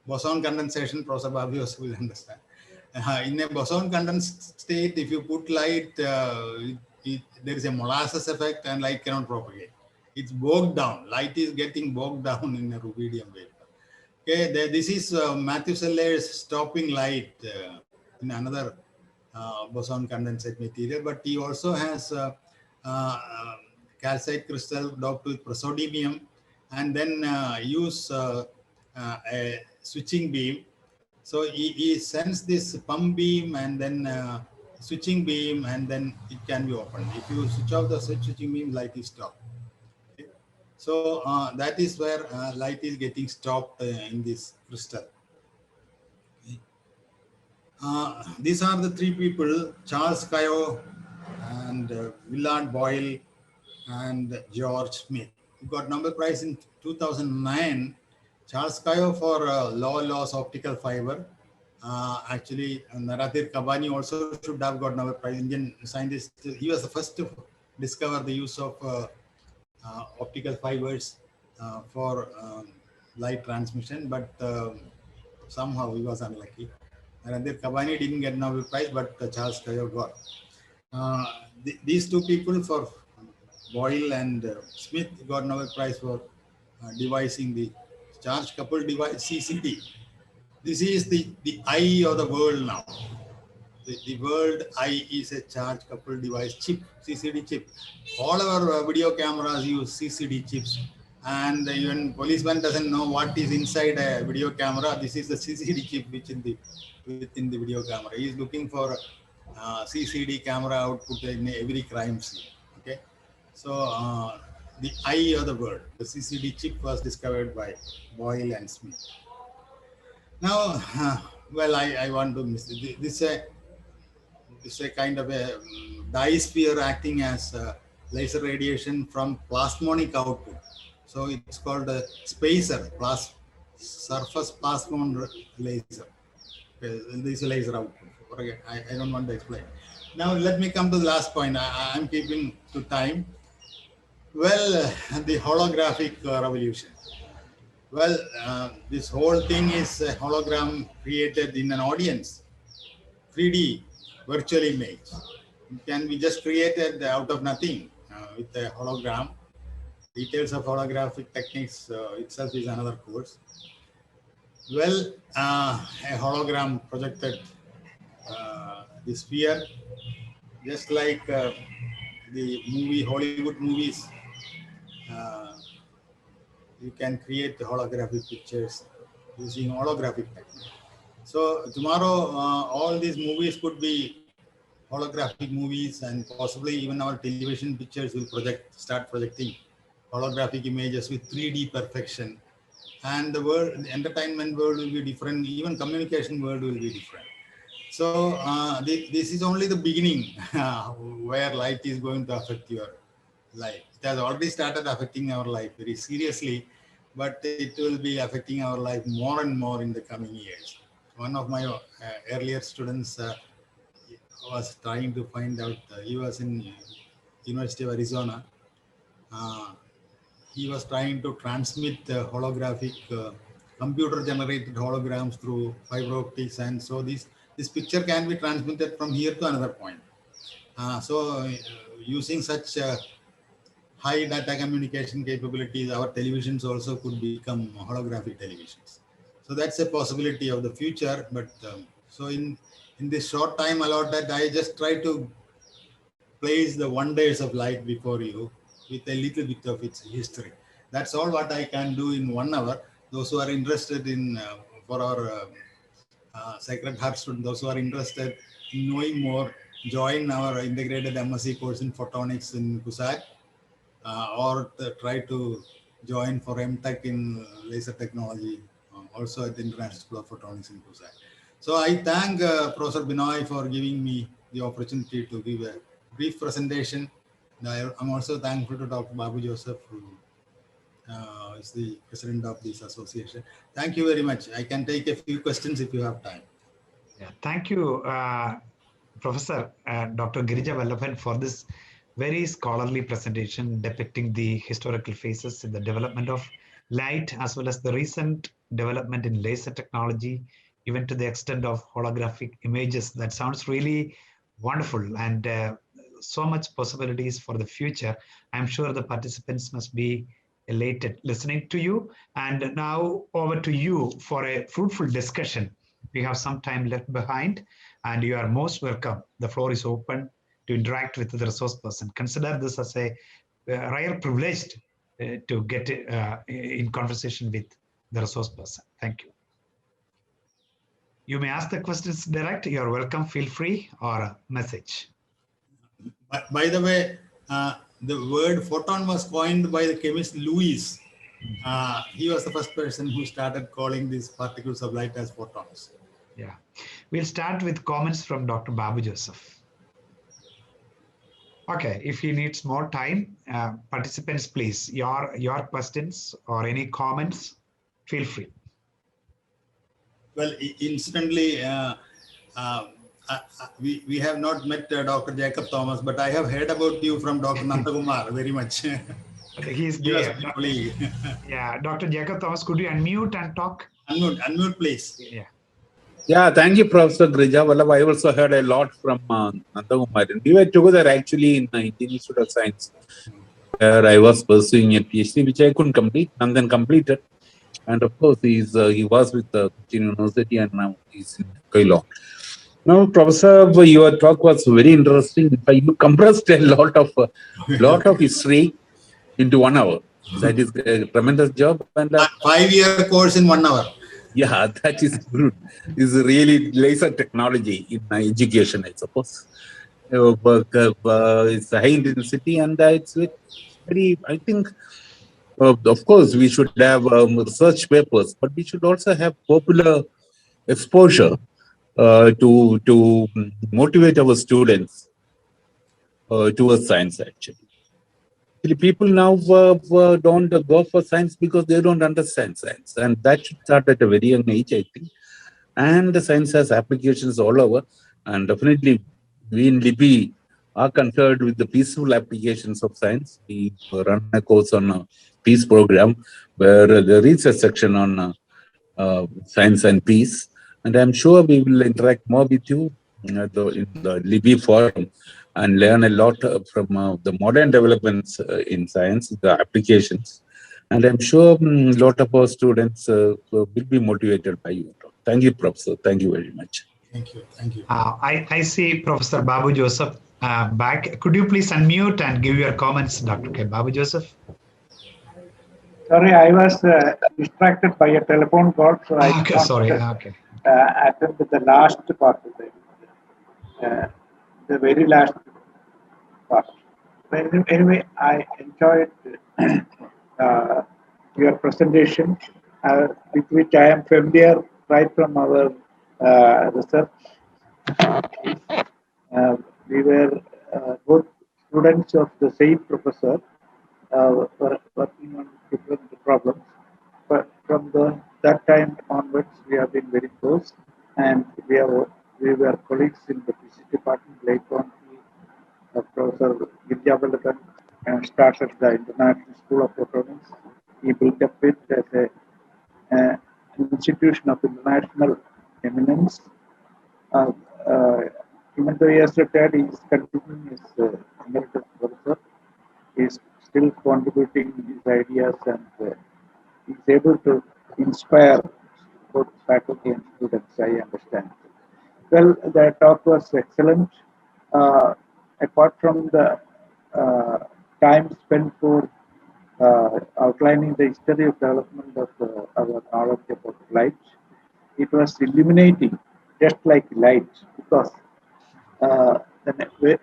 boson condensation, Professor Babios will understand. In a boson condensed state, if you put light, there is a molasses effect and light cannot propagate. It's bogged down. Light is getting bogged down in a rubidium vapor. Okay, this is Matthew Sellers stopping light in another boson condensate material, but he also has calcite crystal doped with praseodymium, and then use a switching beam. So he sends this pump beam and then switching beam, and then it can be opened. If you switch off the switching beam, light is stopped. Okay. So that is where light is getting stopped in this crystal. Okay. These are the three people: Charles Cailliau and Willard Boyle and George Smith, who got Nobel Prize in 2009. Charles Cailliau for low loss optical fiber. Actually, Narathir Kabani also should have got Nobel Prize. Indian scientist. He was the first to discover the use of optical fibers for light transmission, but somehow he was unlucky. Narathir Kabani didn't get Nobel Prize, but Charles Cailliau got. These two people, for Boyle and Smith, got Nobel Prize for devising the charge coupled device, CCD. This is the eye of the world now. The world eye is a charge coupled device chip, CCD chip. All our video cameras use CCD chips, and even policeman doesn't know what is inside a video camera. This is the CCD chip which within the video camera. He is looking for CCD camera output in every crime scene. Okay, so the eye of the world, the CCD chip, was discovered by Boyle and Smith. Now, well, I want to miss it. This is a kind of a dye sphere acting as laser radiation from plasmonic output. So it's called a spacer, surface plasmon laser. Okay, this is laser output. Okay, I don't want to explain. Now let me come to the last point. I'm keeping to time. Well, the holographic revolution. Well, this whole thing is a hologram created in an audience, 3D virtual image. It can be just created out of nothing with a hologram. Details of holographic techniques itself is another course. Well, a hologram projected the sphere, just like the Hollywood movies. You can create holographic pictures using holographic technique. So tomorrow, all these movies could be holographic movies, and possibly even our television pictures will start projecting holographic images with 3D perfection. And the entertainment world will be different, even communication world will be different. So this is only the beginning where light is going to affect your life. It has already started affecting our life very seriously, but it will be affecting our life more and more in the coming years. One of my earlier students was trying to find out, he was in University of Arizona. Uh, he was trying to transmit holographic computer generated holograms through fiber optics, and so this picture can be transmitted from here to another point. Using such high data communication capabilities, our televisions also could become holographic televisions. So that's a possibility of the future. But so in this short time allotted, I just try to place the wonders of light before you with a little bit of its history. That's all what I can do in 1 hour. Those who are interested in for our Sacred Heart students, those who are interested in knowing more, join our integrated MSc course in photonics in CUSAC, or try to join for MTech in laser technology, also at the International School of Photonics in CUSAC. So I thank Professor Binoy for giving me the opportunity to give a brief presentation. I'm also thankful to Dr. Babu Joseph, who is the president of this association. Thank you very much. I can take a few questions if you have time. Yeah, thank you, Professor Dr. Girija Vallabhan, for this very scholarly presentation depicting the historical phases in the development of light, as well as the recent development in laser technology, even to the extent of holographic images. That sounds really wonderful, and so much possibilities for the future. I'm sure the participants must be elated listening to you. And now over to you for a fruitful discussion. We have some time left behind, and you are most welcome. The floor is open to interact with the resource person. Consider this as a rare privilege to get in conversation with the resource person. Thank you. You may ask the questions direct. You are welcome. Feel free, or a message. By the way, the word photon was coined by the chemist Lewis. He was the first person who started calling these particles of light as photons. Yeah, we'll start with comments from Dr. Babu Joseph. Okay, if he needs more time, participants, please, your questions or any comments, feel free. Well, incidentally, we have not met Dr. Jacob Thomas, but I have heard about you from Dr. Nandakumar very much. He's there. Yeah, Dr. Jacob Thomas, could you unmute and talk? Unmute, please. Yeah. Yeah, thank you, Professor Girija Vallabhan. I also heard a lot from Nandakumar. We were together actually in the Indian Institute of Science, where I was pursuing a PhD, which I couldn't complete, and then completed. And of course, he was with the University, and now he's in Kailong. Now, Professor, your talk was very interesting. You compressed a lot of history into 1 hour. That is a tremendous job. And 5-year course in 1 hour. Yeah, that is good. It's really laser technology in education, I suppose. It's a high intensity, and it's very, I think, of course, we should have research papers, but we should also have popular exposure to motivate our students towards science, actually. People now don't go for science because they don't understand science, and that should start at a very young age, I think. And the science has applications all over, and definitely we in Libby are concerned with the peaceful applications of science. We run a course on a peace program where there is a section on science and peace, and I'm sure we will interact more with you in the Libby forum and learn a lot from the modern developments in science, the applications. And I'm sure a lot of our students will be motivated by you. Thank you, Professor. Thank you very much. Thank you. Thank you. I see Professor Babu Joseph back. Could you please unmute and give your comments, Dr. K. Babu Joseph? Sorry, I was distracted by a telephone call, so I attended the last part of it. the very last part. Anyway, I enjoyed your presentation, with which I am familiar right from our research. We were both students of the same professor, working on different problems. But from that time onwards, we have been very close, and we were colleagues in the physics department. Later on, Professor Girija Vallabhan started the International School of Photonics. He built up it as an institution of international eminence. Uh, uh, Even though he has retired, he is continuing his emeritus professor. He is still contributing his ideas, and he is able to inspire both faculty and students, I understand. Well, the talk was excellent. Apart from the time spent for outlining the history of development of our knowledge about light, it was illuminating, just like light, because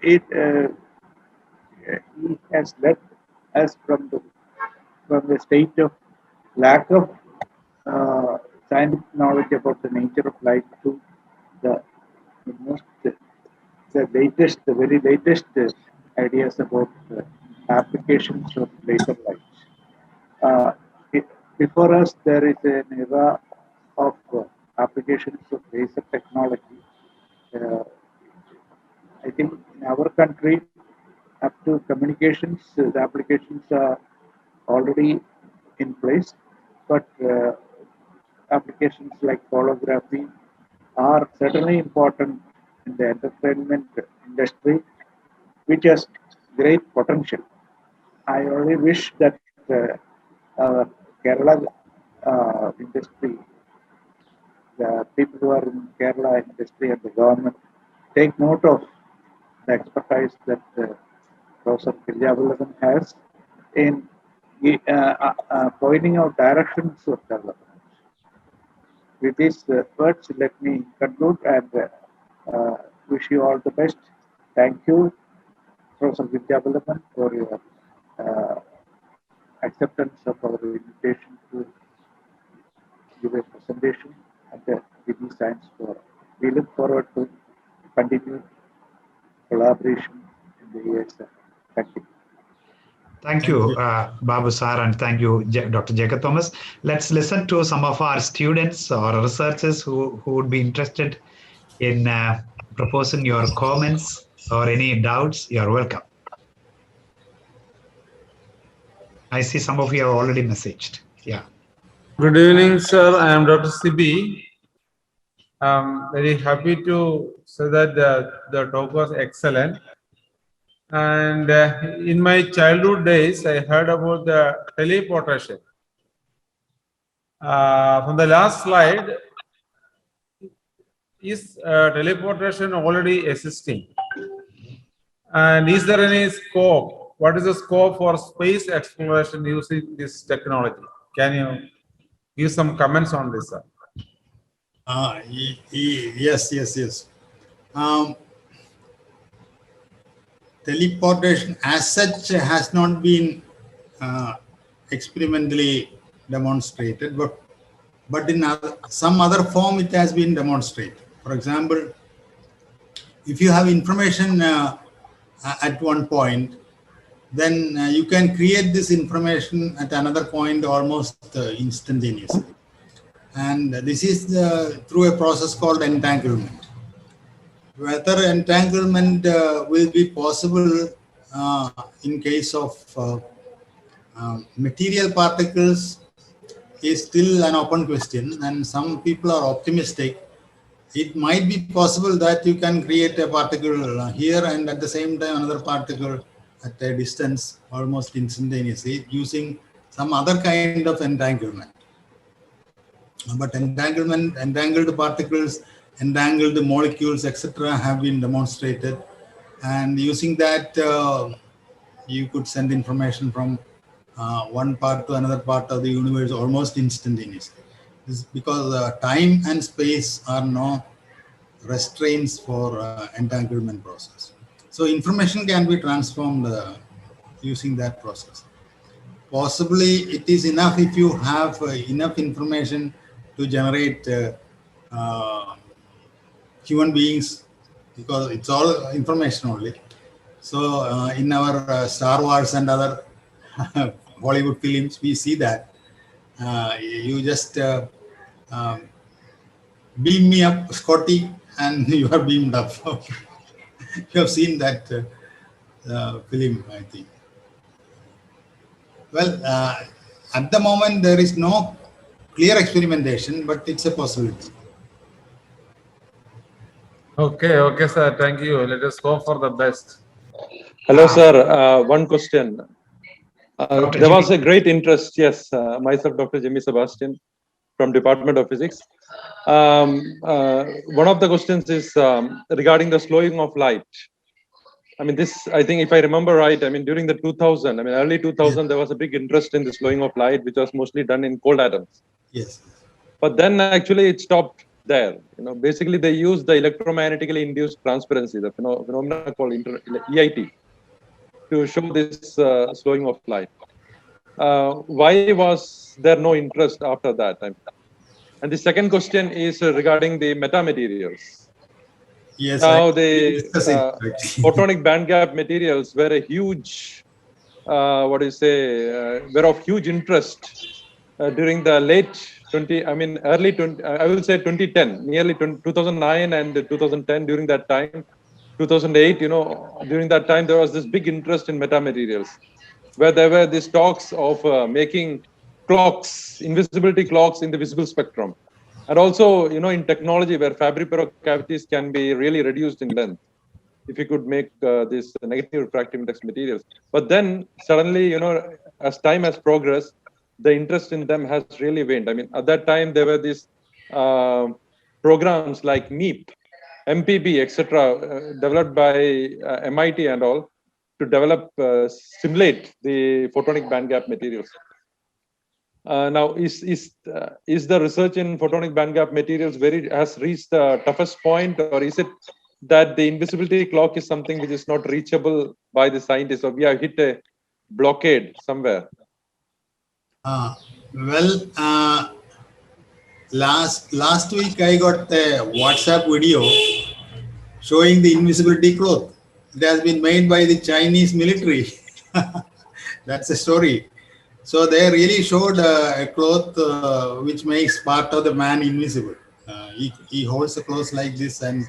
he has led us from the state of lack of scientific knowledge about the nature of light to the most the very latest ideas about applications of laser light. Uh, Before us, there is an era of applications of laser technology. Uh, I think in our country, up to communications, the applications are already in place, but applications like holography are certainly important in the entertainment industry, which has great potential. I only wish that our Kerala industry, the people who are in Kerala industry and the government, take note of the expertise that Professor Girija Vallabhan has in pointing out directions of development. With these words, let me conclude and wish you all the best. Thank you, Professor Girija Vallabhan, for your acceptance of our invitation to give a presentation at the Digi Science Forum. We look forward to continued collaboration in the years ahead. Thank you. Thank you, Babu sir, and thank you, Dr. Jacob Thomas. Let's listen to some of our students or researchers who would be interested in proposing your comments or any doubts. You're welcome. I see some of you have already messaged. Yeah. Good evening, sir. I am Dr. Sibi. I'm very happy to say that the talk was excellent. And in my childhood days, I heard about the teleportation. From the last slide, is teleportation already existing? And is there any scope? What is the scope for space exploration using this technology? Can you give some comments on this, sir? Yes. Teleportation as such has not been experimentally demonstrated, but in some other form it has been demonstrated. For example, if you have information at one point, then you can create this information at another point almost instantaneously. And this is through a process called entanglement. Whether entanglement will be possible in case of material particles is still an open question, and some people are optimistic. It might be possible that you can create a particle here and at the same time another particle at a distance almost instantaneously using some other kind of entanglement. But entangled particles, entangled molecules, etc. have been demonstrated, and using that you could send information from one part to another part of the universe almost instantaneously. This is because time and space are no restraints for entanglement process. So information can be transformed using that process. Possibly it is enough if you have enough information to generate human beings, because it's all information only. So in our Star Wars and other Hollywood films, we see that you just beam me up, Scotty, and you are beamed up. You have seen that film, I think. Well, at the moment, there is no clear experimentation, but it's a possibility. Okay, sir. Thank you. Let us go for the best. Hello, sir. One question. Dr. There was Jimmy. a great interest. Yes, myself, Dr. Jimmy Sebastian from Department of Physics. One of the questions is regarding the slowing of light. I mean, this, I think if I remember right, I mean, during the 2000, I mean, early 2000, there was a big interest in the slowing of light, which was mostly done in cold atoms. Yes. But then actually it stopped there. You know, basically they used the electromagnetically induced transparency, the phenomena called EIT, to show this slowing of light. Why was there no interest after that? And the second question is regarding the metamaterials. Yes. Now the the photonic band gap materials were a huge, were of huge interest during the early 20, I will say 2010, nearly 2009 and 2010. During that time, 2008, you know, during that time there was this big interest in metamaterials, where there were these talks of making clocks, invisibility clocks in the visible spectrum. And also, you know, in technology where Fabry-Perot cavities can be really reduced in length, if you could make this negative refractive index materials. But then suddenly, you know, as time has progressed, the interest in them has really waned. I mean, at that time, there were these programs like MEEP, MPB, etc., developed by MIT and all, to develop, simulate the photonic band gap materials. Now, is the research in photonic band gap materials has reached the toughest point, or is it that the invisibility clock is something which is not reachable by the scientists, or we have hit a blockade somewhere? Last week I got a WhatsApp video showing the invisibility cloth. It has been made by the Chinese military. That's a story. So they really showed a cloth which makes part of the man invisible. He holds the cloth like this, and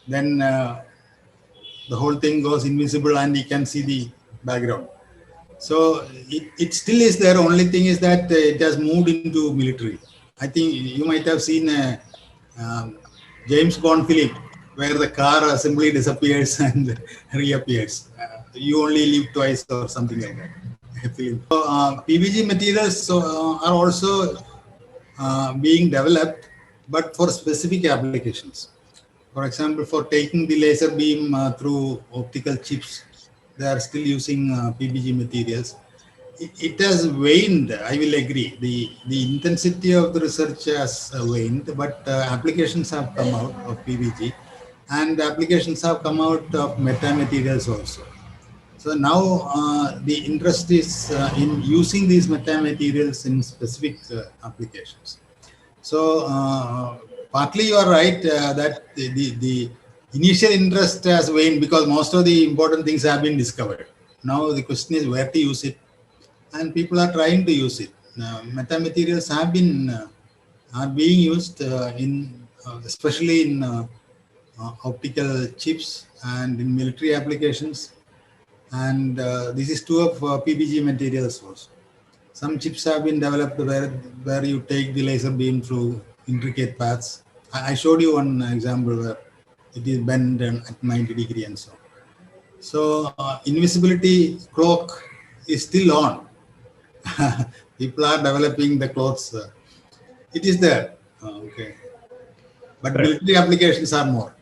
then the whole thing goes invisible and he can see the background. So it still is there. Only thing is that it has moved into military. I think you might have seen James Bond film where the car simply disappears and reappears. You only live twice or something like that. So, PVG materials are also being developed, but for specific applications. For example, for taking the laser beam through optical chips, they are still using PVG materials. It has waned, I will agree. The intensity of the research has waned, but applications have come out of PVG, and applications have come out of metamaterials also. So now the interest is in using these metamaterials in specific applications. So partly you are right that the initial interest has waned because most of the important things have been discovered. Now the question is where to use it, and people are trying to use it. Metamaterials have been are being used especially in optical chips and in military applications. And this is true of PVG materials also. Some chips have been developed where you take the laser beam through intricate paths. I showed you one example where it is bent at 90 degrees and so on. So invisibility cloak is still on. People are developing the clothes. It is there. Okay. But military applications are more.